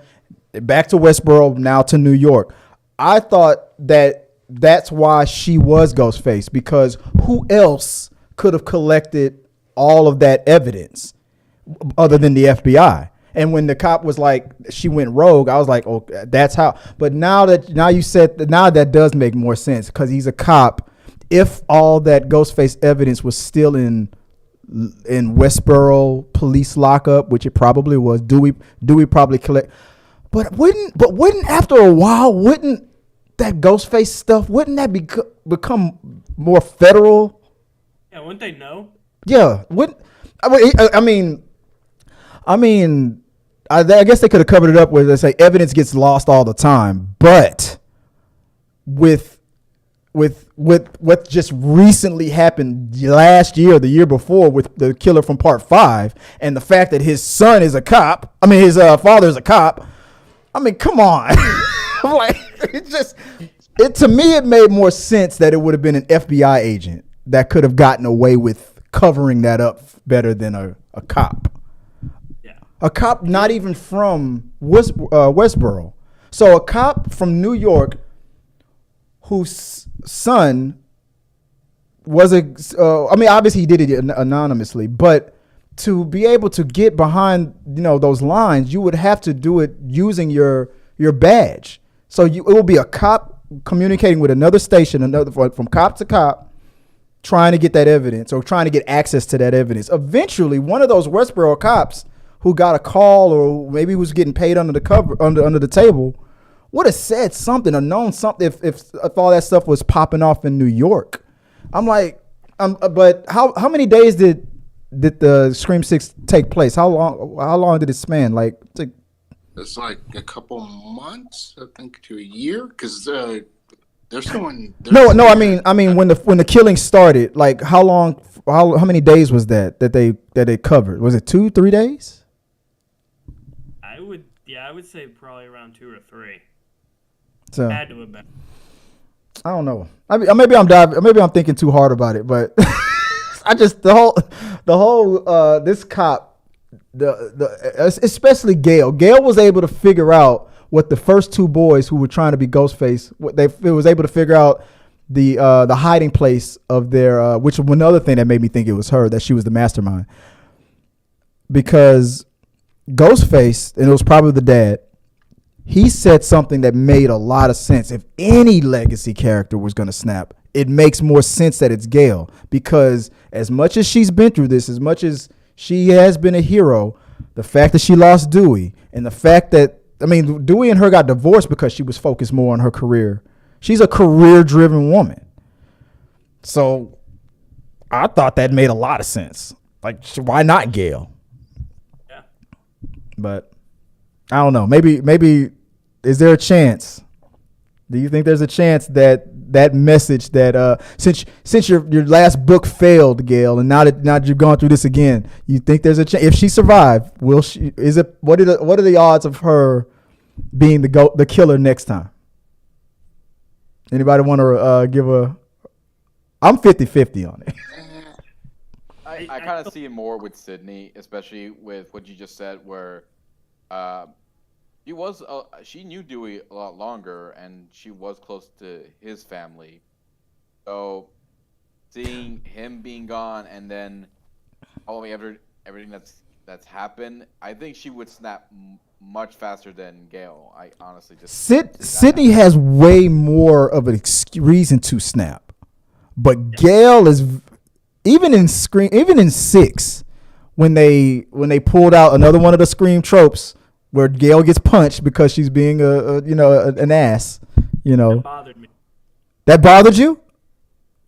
[SPEAKER 1] back to Westboro, now to New York. I thought that that's why she was Ghostface, because who else could have collected all of that evidence other than the FBI? And when the cop was like, she went rogue, I was like, oh, that's how. But now you said that does make more sense, because he's a cop. If all that Ghostface evidence was still in Westboro police lockup, which it probably was, Dewey probably collect. But wouldn't after a while, wouldn't that Ghostface stuff, wouldn't that become more federal?
[SPEAKER 2] Yeah, wouldn't they know?
[SPEAKER 1] Yeah, I guess they could have covered it up where they say evidence gets lost all the time, but with what just recently happened last year or the year before with the killer from Part 5, and the fact that his son is a cop, his father is a cop. Come on. I'm like, to me, it made more sense that it would have been an FBI agent that could have gotten away with covering that up better than a cop. A cop not even from Westboro. So a cop from New York whose son was obviously he did it anonymously, but to be able to get behind, those lines, you would have to do it using your badge. So it will be a cop communicating with another station, from cop to cop, trying to get that evidence or trying to get access to that evidence. Eventually, one of those Westboro cops who got a call, or maybe was getting paid under the table, would have said something or known something if all that stuff was popping off in New York. I'm like, but how many days did the Scream 6 take place? How long did it span?
[SPEAKER 4] It's like a couple months, I think, to a year, because there's someone.
[SPEAKER 1] No. I mean when the killing started, like how many days was that they covered? Was it 2-3 days?
[SPEAKER 2] I would say probably around 2 or 3.
[SPEAKER 1] So
[SPEAKER 2] Had to have been.
[SPEAKER 1] I don't know. Maybe I'm thinking too hard about it, but the whole this cop, especially Gail was able to figure out what the first 2 boys who were trying to be Ghostface, they was able to figure out the hiding place of their, which was another thing that made me think it was her, that she was the mastermind, because Ghostface, and it was probably the dad, he said something that made a lot of sense. If any legacy character was going to snap, it makes more sense that it's Gail, because as much as she's been through this, as much as she has been a hero, the fact that she lost Dewey, and the fact that, Dewey and her got divorced because she was focused more on her career. She's a career-driven woman. So I thought that made a lot of sense. Like, why not Gail? But I don't know. Maybe is there a chance? Do you think there's a chance that message that since your last book failed, Gail, and now that you've gone through this again, you think there's a chance if she survived? Will she? Is it? What are the odds of her being the killer next time? Anybody want to give a? I'm 50-50 on it.
[SPEAKER 3] I kind of see it more with Sydney, especially with what you just said, where she knew Dewey a lot longer, and she was close to his family. So seeing him being gone, and then everything that's happened, I think she would snap much faster than Gail. I honestly just
[SPEAKER 1] Sydney has way more of a reason to snap. But Gail is even in 6 when they pulled out another one of the Scream tropes where Gail gets punched because she's being an ass.
[SPEAKER 2] That bothered me.
[SPEAKER 1] That bothered you?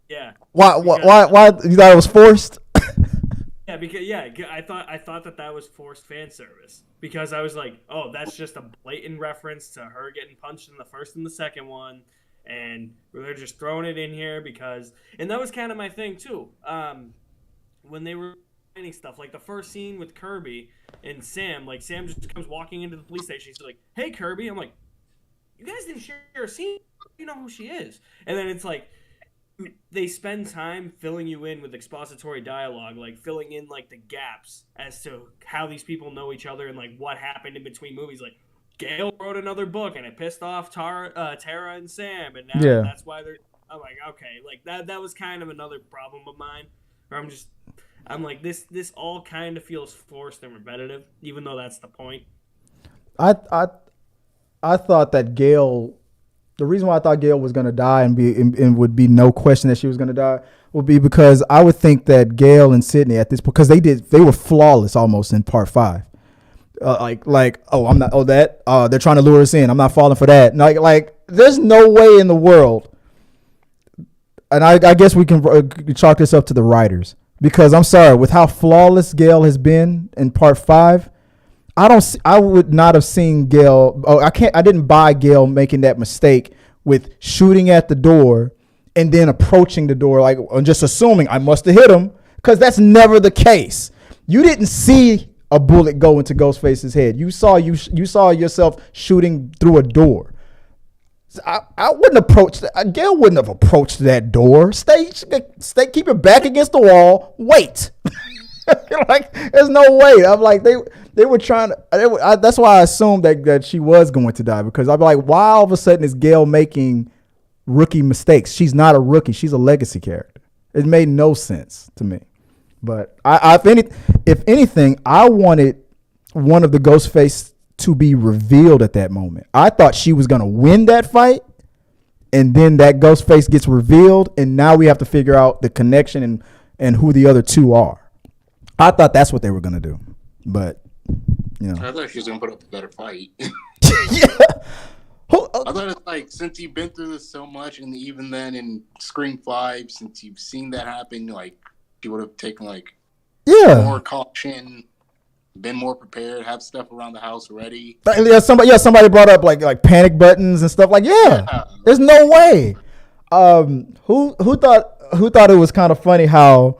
[SPEAKER 2] Yeah.
[SPEAKER 1] Why you thought it was forced?
[SPEAKER 2] I thought that was forced fan service because I was like, oh, that's just a blatant reference to her getting punched in the first and the second one, and they're just throwing it in here because, and that was kind of my thing too. When they were explaining stuff, like the first scene with Kirby and Sam, like Sam just comes walking into the police station. She's like, "Hey, Kirby," I'm like, "You guys didn't share a scene. You know who she is." And then it's like, they spend time filling you in with expository dialogue, like filling in like the gaps as to how these people know each other and like what happened in between movies. Like Gail wrote another book and it pissed off Tara and Sam, and now that's why they're. I'm like, okay, like that was kind of another problem of mine. Where I'm like, this all kind of feels forced and repetitive, even though that's the point.
[SPEAKER 1] I thought that Gail. The reason why I thought Gail was going to die and would be no question that she was going to die would be because I would think that Gail and Sydney at this, because they were flawless almost in part 5. They're trying to lure us in. I'm not falling for that. Like there's no way in the world. And I guess we can chalk this up to the writers, because I'm sorry, with how flawless Gail has been in part 5, I would not have seen Gail. I didn't buy Gail making that mistake with shooting at the door and then approaching the door, like just assuming I must have hit him, because that's never the case. You didn't see a bullet go into Ghostface's head. You saw yourself shooting through a door. So I wouldn't approach that. Gail wouldn't have approached that door. Stay, keep your back against the wall. Wait. Like, there's no way. I'm like, they were trying to. That's why I assumed that she was going to die, because I'd be like, why all of a sudden is Gail making rookie mistakes? She's not a rookie. She's a legacy character. It made no sense to me. But if anything, I wanted one of the Ghostface to be revealed at that moment. I thought she was going to win that fight, and then that Ghostface gets revealed, and now we have to figure out the connection and who the other two are. I thought that's what they were going to do, but,
[SPEAKER 4] I thought she was going to put up a better fight.
[SPEAKER 1] Yeah.
[SPEAKER 4] I thought it's like, since you've been through this so much, and even then in Scream 5, since you've seen that happen, like, you would have taken, like, more caution, been more prepared, have stuff around the house ready.
[SPEAKER 1] Yeah, somebody brought up, like panic buttons and stuff. Like, there's no way. Who thought it was kind of funny how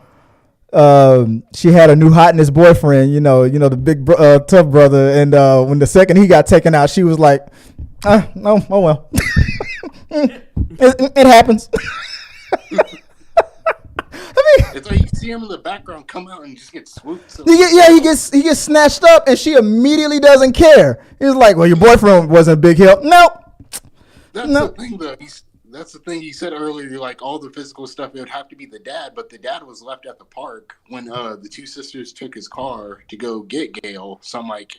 [SPEAKER 1] she had a new hotness boyfriend, the big tough brother, and when the second he got taken out, she was like, no, oh well. it happens.
[SPEAKER 4] It's like you see him in the background come out and just get swooped.
[SPEAKER 1] He gets snatched up, and she immediately doesn't care. He's like, well, your boyfriend wasn't a big help. Nope.
[SPEAKER 4] That's the thing, though. That's the thing he said earlier, like all the physical stuff, it would have to be the dad, but the dad was left at the park when the two sisters took his car to go get Gail. So I'm like,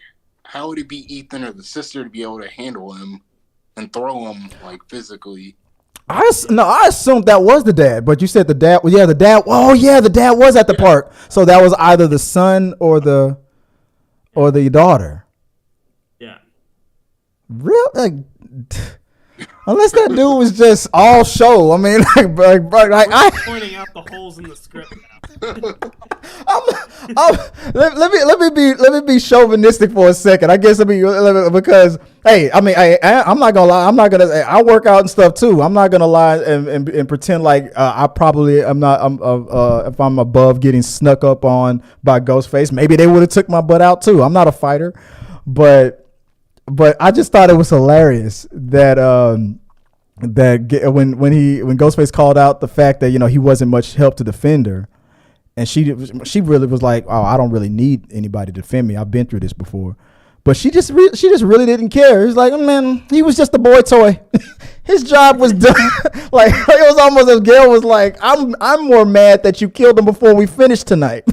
[SPEAKER 4] how would it be Ethan or the sister to be able to handle him and throw him, like, physically?
[SPEAKER 1] I assumed that was the dad, but you said the dad. Well, the dad. Oh, yeah, the dad was at the park, so that was either the son or the daughter.
[SPEAKER 2] Yeah.
[SPEAKER 1] Real, like, unless that dude was just all show. I mean, I'm
[SPEAKER 2] pointing out the holes in the script now.
[SPEAKER 1] Let me be chauvinistic for a second. I guess because hey, I mean, I'm not gonna lie. I work out and stuff too. I'm not gonna lie and pretend like I'm not. If I'm above getting snuck up on by Ghostface, maybe they would have took my butt out too. I'm not a fighter, but I just thought it was hilarious that when Ghostface called out the fact that he wasn't much help to defend her. And she really was like, oh, I don't really need anybody to defend me. I've been through this before. But she just really didn't care. It was like, man, he was just a boy toy. His job was done. Like, it was almost as Gail was like, I'm more mad that you killed him before we finished tonight.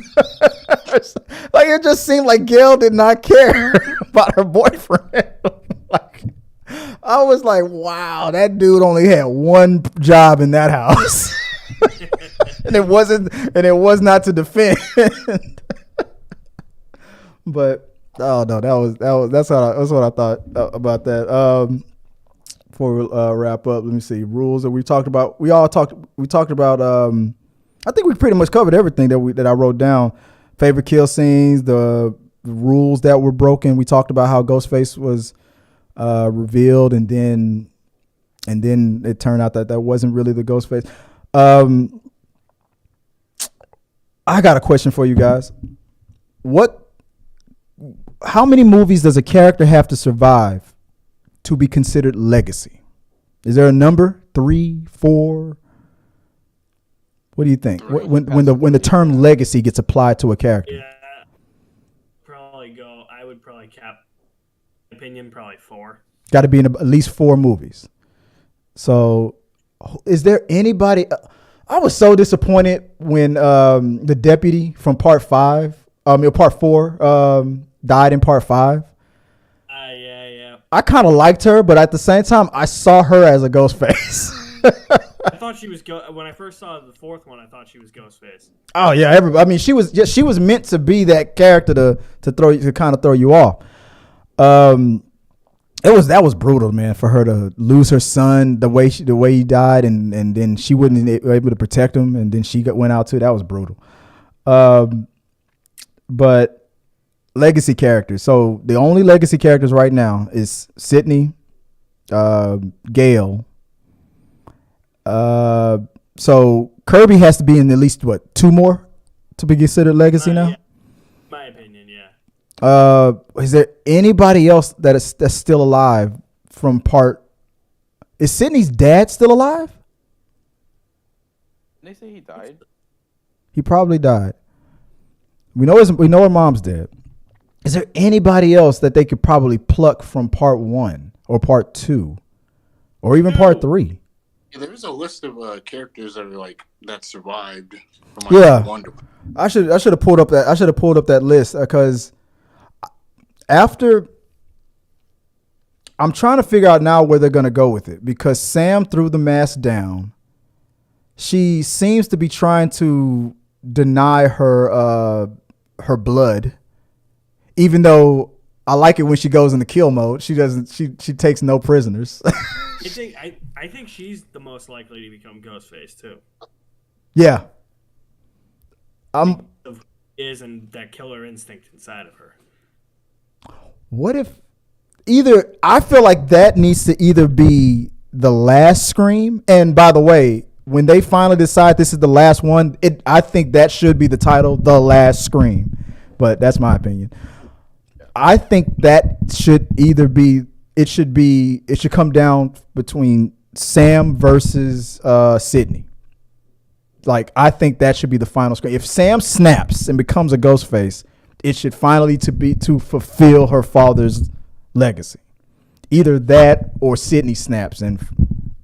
[SPEAKER 1] Like, it just seemed like Gail did not care about her boyfriend. Like, I was like, wow, that dude only had one job in that house. and it was not to defend. But oh no, that's what I thought about that. Before we wrap up, let me see rules that we talked about. We talked about. I think we pretty much covered everything that I wrote down. Favorite kill scenes, the rules that were broken. We talked about how Ghostface was revealed, and then it turned out that wasn't really the Ghostface. I got a question for you guys. How many movies does a character have to survive to be considered legacy? Is there a number? 3, 4? What do you think? When the term legacy gets applied to a character?
[SPEAKER 2] Yeah, I would probably cap. Opinion probably 4.
[SPEAKER 1] Got to be in at least 4 movies. So, is there anybody? I was so disappointed when the deputy from part 4, died in part 5.
[SPEAKER 2] Yeah.
[SPEAKER 1] I kind of liked her, but at the same time, I saw her as a Ghostface.
[SPEAKER 2] I thought she was when I first saw the 4th one. I thought she was Ghostface.
[SPEAKER 1] Oh yeah, I mean, she was meant to be that character to kind of throw you off. That was brutal, man, for her to lose her son the way he died, and then she wasn't able to protect him, and then she went out too. That was brutal. But legacy characters. So the only legacy characters right now is Sydney, Gale. So Kirby has to be in at least 2 more to be considered legacy now.
[SPEAKER 2] Yeah. My opinion, yeah.
[SPEAKER 1] Is there anybody else that's still alive from part? Is Sydney's dad still alive?
[SPEAKER 3] Didn't they say he died?
[SPEAKER 1] He probably died. We know her mom's dead. Is there anybody else that they could probably pluck from part 1 or part 2 or even part 3?
[SPEAKER 4] Yeah, there is a list of characters that are that survived from Wonder.
[SPEAKER 1] I should have pulled up that list because after I'm trying to figure out now where they're going to go with it, because Sam threw the mask down. She seems to be trying to deny her blood, even though I like it when she goes into kill mode. She takes no prisoners.
[SPEAKER 2] I think she's the most likely to become Ghostface too.
[SPEAKER 1] Yeah.
[SPEAKER 2] And that killer instinct inside of her.
[SPEAKER 1] What if I feel like that needs to either be the last Scream, and by the way, when they finally decide this is the last one, I think that should be the title, The Last Scream. But that's my opinion. I think that should either be it should come down between Sam versus Sydney. I think that should be the final Scream. If Sam snaps and becomes a Ghostface, it should finally to fulfill her father's legacy. Either that or Sydney snaps and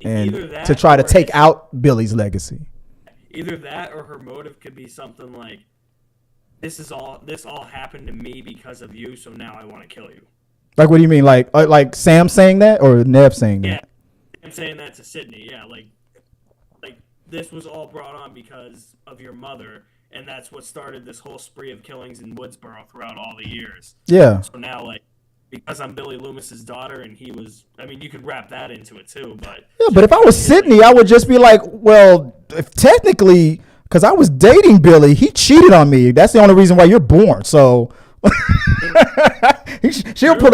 [SPEAKER 1] to try to take out Billy's legacy.
[SPEAKER 2] Either that or her motive could be something like, this all happened to me because of you, so now I want to kill you.
[SPEAKER 1] Like, what do you mean? Like Sam saying that or Nev saying that?
[SPEAKER 2] Yeah, I'm saying that to Sydney. Yeah, like this was all brought on because of your mother, and that's what started this whole spree of killings in Woodsboro throughout all the years.
[SPEAKER 1] Yeah.
[SPEAKER 2] So now, because I'm Billy Loomis's daughter, and he was, you could wrap that into it too, but...
[SPEAKER 1] Yeah, but if I was Sydney, I would just be like, well, if technically, because I was dating Billy, he cheated on me. That's the only reason why you're born, so... She'll pull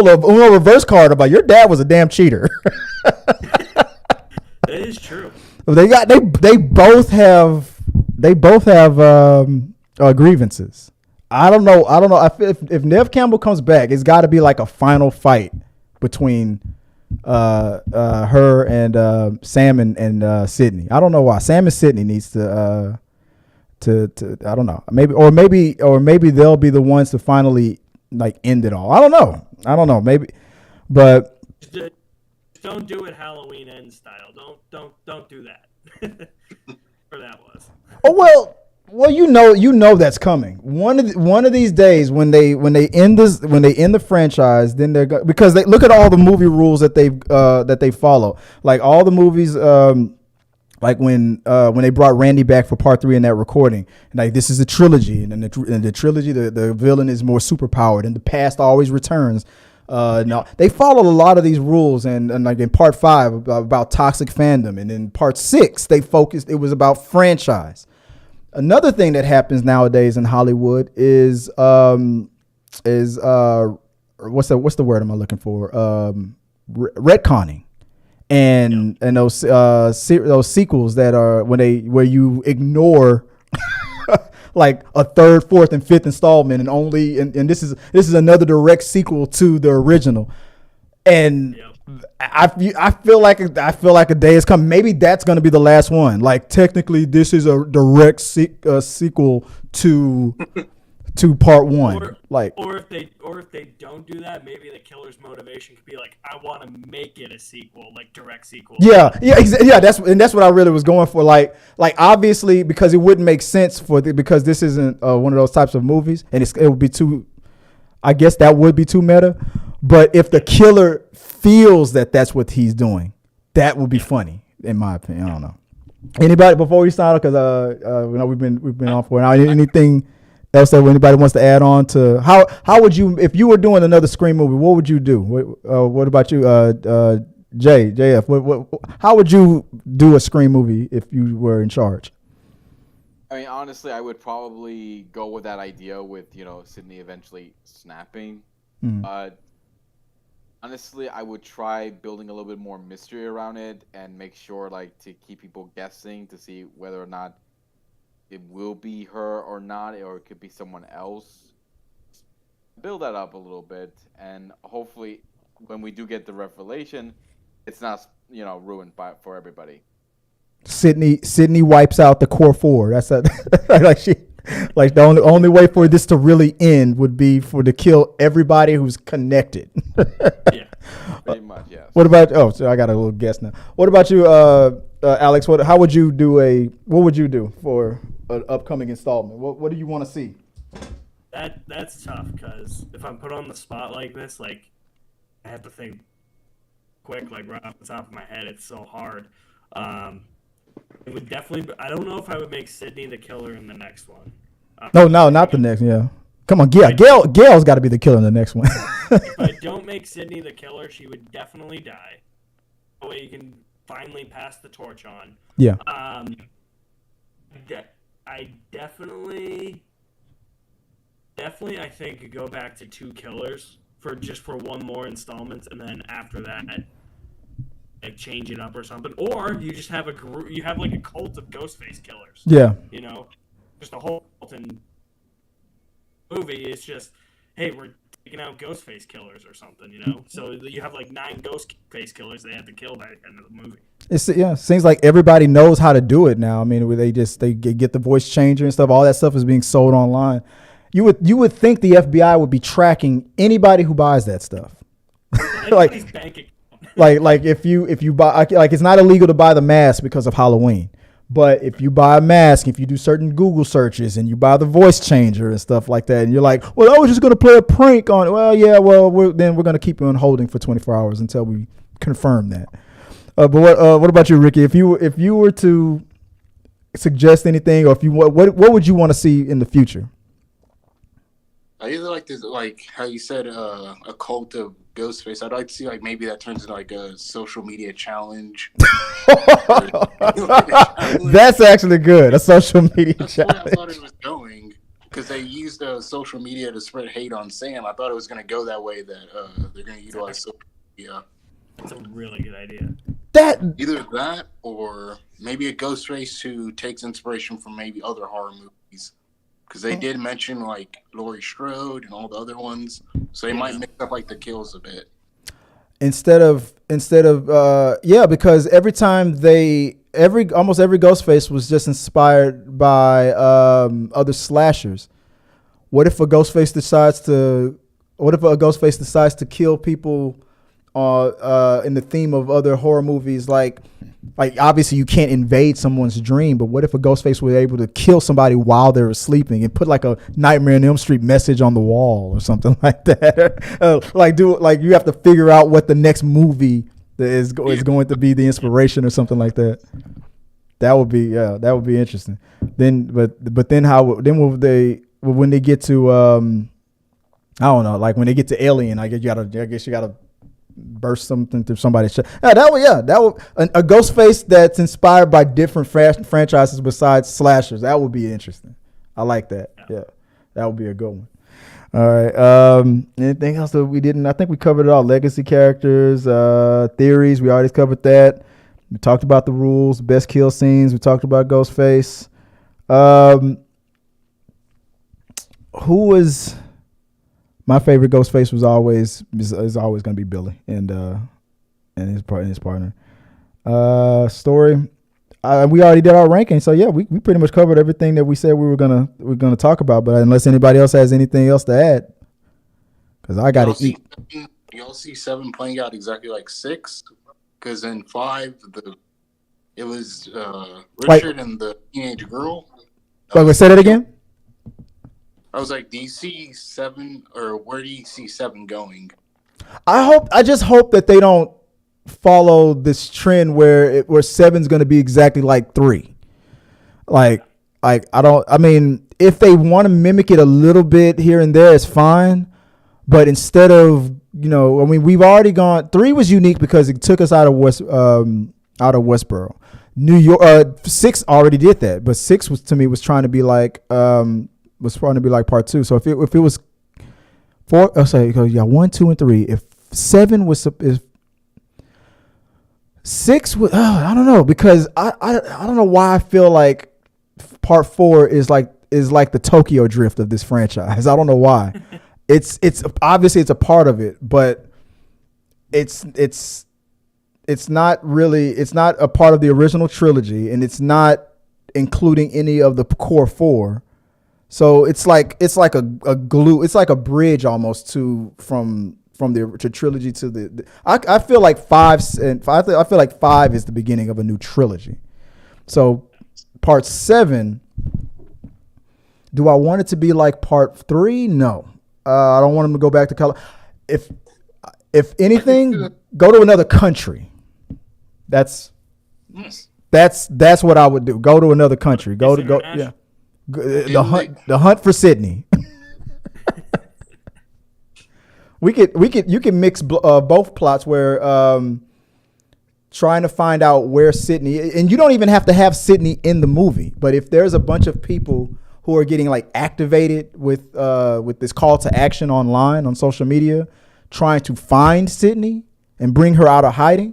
[SPEAKER 1] a reverse card about your dad was a damn cheater.
[SPEAKER 2] That is true.
[SPEAKER 1] They both have grievances. I don't know. If Nev Campbell comes back, it's got to be like a final fight between her and Sam and Sydney. I don't know why Sam and Sydney needs to I don't know. Maybe they'll be the ones to finally end it all. I don't know. Maybe, but
[SPEAKER 2] don't do it Halloween end style. Don't do that. Or that was.
[SPEAKER 1] Oh well, you know that's coming. One of these days when they end the franchise, then they're because they look at all the movie rules that they follow. Like all the movies Like when they brought Randy back for part 3 in that recording, and like this is a trilogy, and in the trilogy, the villain is more superpowered, and the past always returns. No, they followed a lot of these rules, and like in part 5 about toxic fandom, and in part 6 they focused. It was about franchise. Another thing that happens nowadays in Hollywood is what's the word am I looking for? Retconning. And those sequels that are where you ignore like a 3rd, 4th, and 5th installment, and this is another direct sequel to the original, and I feel like a day is coming. Maybe that's going to be the last one. Like technically, this is a direct sequel to part 1.
[SPEAKER 2] Or if they don't do that, maybe the killer's motivation could be like, I want to make it a sequel, like direct sequel.
[SPEAKER 1] Yeah. That's what I really was going for. Like obviously because it wouldn't make sense because this isn't one of those types of movies, and it would be too. I guess that would be too meta. But if the killer feels that that's what he's doing, that would be funny, in my opinion. I don't know. Anybody before we start, because we've been on for now. Anything else that anybody wants to add on to how would you, if you were doing another Scream movie, what would you do? What about you, JF? How would you do a Scream movie if you were in charge?
[SPEAKER 3] I mean, honestly, I would probably go with that idea with, Sydney eventually snapping. Honestly, I would try building a little bit more mystery around it and make sure, to keep people guessing to see whether or not it will be her or not, or it could be someone else. Build that up a little bit, and hopefully, when we do get the revelation, it's not, ruined for everybody.
[SPEAKER 1] Sydney wipes out the core 4. That's like the only way for this to really end would be to kill everybody who's connected.
[SPEAKER 3] Yeah, pretty much. Yes.
[SPEAKER 1] What about? Oh, so I got a little guess now. What about you, Alex? What would you do for an upcoming installment? What do you want to see?
[SPEAKER 2] That's tough, because if I'm put on the spot like this, I have to think quick, right off the top of my head. It's so hard. It would definitely. I don't know if I would make Sydney the killer in the next one.
[SPEAKER 1] No, not the next. Yeah, come on, Gail's got to be the killer in the next one.
[SPEAKER 2] If I don't make Sydney the killer, she would definitely die. That way you can finally pass the torch on.
[SPEAKER 1] Yeah.
[SPEAKER 2] I definitely, I think go back to 2 killers for one more installment, and then after that, change it up or something. Or you just have a group. You have a cult of Ghostface killers.
[SPEAKER 1] Yeah.
[SPEAKER 2] Just a whole cult in movie. It's just, hey, we're taking out Ghostface killers or something. So you have 9 Ghostface killers they have to kill by the end of the movie.
[SPEAKER 1] It seems like everybody knows how to do it now. I mean, they get the voice changer and stuff. All that stuff is being sold online. You would think the FBI would be tracking anybody who buys that stuff.
[SPEAKER 2] Anybody's bank account.
[SPEAKER 1] like if you buy, it's not illegal to buy the mask because of Halloween. But if you buy a mask, if you do certain Google searches and you buy the voice changer and stuff like that, and you're like, well, I was just going to play a prank on it. Well, yeah, then we're going to keep you on holding for 24 hours until we confirm that. But what about you, Ricky? If you were to suggest anything, or what would you want to see in the future?
[SPEAKER 4] I either like this, how you said, a cult of Ghostface. I'd like to see maybe that turns into a social media challenge.
[SPEAKER 1] That's actually good. A social media challenge.
[SPEAKER 4] That's where I thought it was going, because they used social media to spread hate on Sam. I thought it was going to go that way, that they're going to utilize social media.
[SPEAKER 2] That's a really good idea.
[SPEAKER 4] Either that, or maybe a Ghostface who takes inspiration from maybe other horror movies. Because they did mention Laurie Strode and all the other ones, so they might mix up the kills a bit. Instead of
[SPEAKER 1] because every time almost every Ghostface was just inspired by other slashers. What if a Ghostface decides to kill people in the theme of other horror movies, like obviously you can't invade someone's dream, but what if a Ghostface was able to kill somebody while they were sleeping and put a Nightmare on Elm Street message on the wall or something like that? You have to figure out what the next movie is going to be, the inspiration or something like that. That would be interesting. Then, but then will they when they get to I don't know, like when they get to Alien, I guess you gotta burst something through somebody's chest. That would a Ghostface that's inspired by different franchises besides slashers. That would be interesting. I like that. Yeah, that would be a good one. All right. Anything else that we didn't? I think we covered it all. Legacy characters, theories. We already covered that. We talked about the rules, best kill scenes. We talked about Ghostface. Who was my favorite? Ghostface is always going to be Billy and his partner. Story. We already did our ranking, so yeah, we pretty much covered everything that we said we're gonna talk about. But unless anybody else has anything else to add, because I got to eat.
[SPEAKER 4] Y'all see 7 playing out exactly like 6, because in 5 it was Richard and the teenage girl.
[SPEAKER 1] Wait, say that again.
[SPEAKER 4] I was like, do you see 7, or where do you see 7 going?
[SPEAKER 1] I just hope that they don't follow this trend where 7's going to be exactly like 3. If they want to mimic it a little bit here and there, it's fine. But instead of, we've already gone. 3 was unique because it took us out of Westboro. New York, 6 already did that, but 6 was trying to be like part 2. So if it was 4, I'll say 1, 2, and 3. If 7 was if 6 was, I don't know, because I don't know why I feel like part 4 is like the Tokyo Drift of this franchise. I don't know why. It's obviously it's a part of it, but it's not really, it's not a part of the original trilogy, and it's not including any of the core 4. So it's like a glue, it's like a bridge almost from the trilogy to the I feel like 5 is the beginning of a new trilogy. So part 7, do I want it to be like part 3? No. I don't want them to go back to color. If anything, go to another country. That's what I would do. Go to another country. The hunt for Sydney. You can mix both plots where trying to find out where Sydney, and you don't even have to have Sydney in the movie, but if there's a bunch of people who are getting like activated with this call to action online on social media, trying to find Sydney and bring her out of hiding,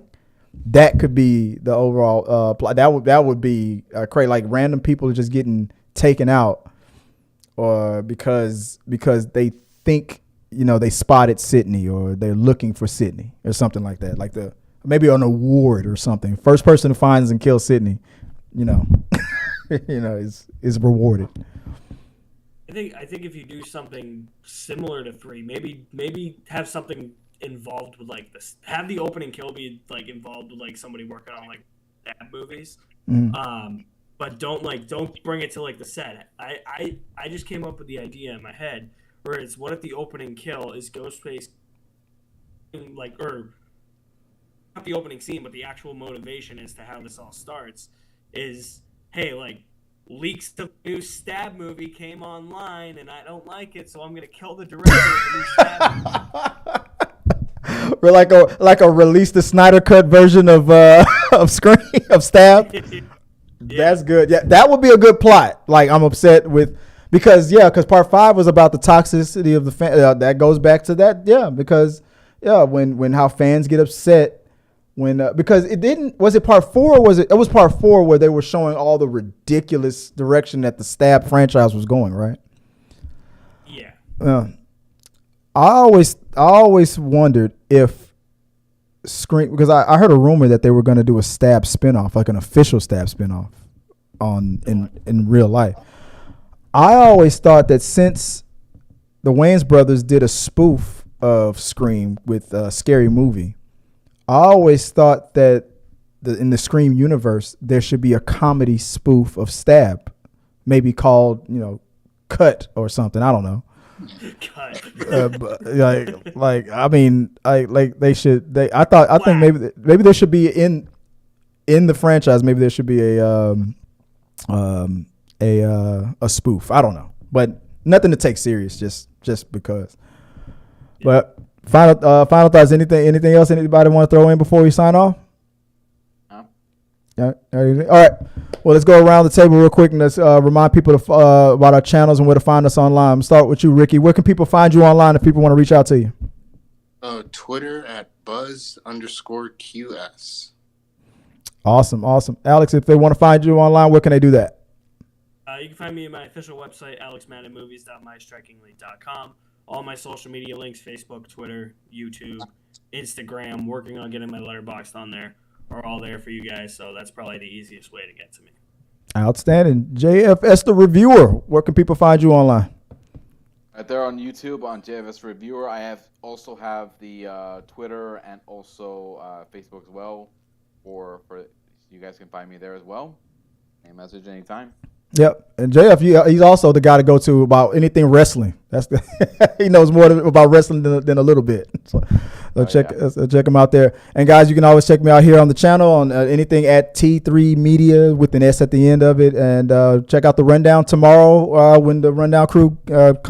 [SPEAKER 1] that could be the overall plot. That would be crazy. Like random people are just getting taken out, or because they think they spotted Sydney, or they're looking for Sydney or something like that. Like maybe an award or something. First person who finds and kills Sydney, is rewarded.
[SPEAKER 2] I think if you do something similar to 3, maybe have something involved with like this, have the opening kill be like involved with like somebody working on like that movies. But don't bring it to like the set. I just came up with the idea in my head where it's, what if the opening kill is Ghostface, like, or not the opening scene, but the actual motivation as to how this all starts is, hey, like, leaks the new Stab movie came online and I don't like it, so I'm gonna kill the director of the new Stab movie.
[SPEAKER 1] We're like a release the Snyder cut version of Scream of Stab. Yeah. That's good. Yeah, that would be a good plot. Like, I'm upset with, because part 5 was about the toxicity of the fan. That goes back to that. Yeah, because when how fans get upset when because it didn't, was it part 4 or was it was part 4 where they were showing all the ridiculous direction that the Stab franchise was going, right?
[SPEAKER 2] Yeah.
[SPEAKER 1] I always wondered if Scream, because I heard a rumor that they were going to do a Stab spinoff, like an official Stab spinoff in real life. I always thought that since the Wayans brothers did a spoof of Scream with Scary Movie, I always thought that in the Scream universe there should be a comedy spoof of Stab, maybe called Cut or something. I don't know.
[SPEAKER 2] Cut.
[SPEAKER 1] I think maybe there should be in the franchise, maybe there should be a spoof. I don't know, but nothing to take serious, just because. But final thoughts. Anything else anybody want to throw in before we sign off?
[SPEAKER 3] No.
[SPEAKER 1] Yeah. All right. Well, let's go around the table real quick and let's remind people about our channels and where to find us online. Start with you, Ricky. Where can people find you online if people want to reach out to you?
[SPEAKER 4] Twitter at @buzz_QS.
[SPEAKER 1] Awesome. Alex, if they want to find you online, where can they do that?
[SPEAKER 2] You can find me at my official website, alexmaddenmovies.mystrikingly.com. All my social media links, Facebook, Twitter, YouTube, Instagram, working on getting my letterboxd on there, are all there for you guys. So that's probably the easiest way to get to me.
[SPEAKER 1] Outstanding. JFS the Reviewer, where can people find you online?
[SPEAKER 3] Right there on YouTube on JFS Reviewer. I also have the Twitter and also Facebook as well. For you guys can find me there as well. Any message anytime.
[SPEAKER 1] Yep, and JF, he's also the guy to go to about anything wrestling. He knows more about wrestling than a little bit. So check him out there. And guys, you can always check me out here on the channel on anything at T3 Media with an S at the end of it. And check out the Rundown tomorrow when the Rundown crew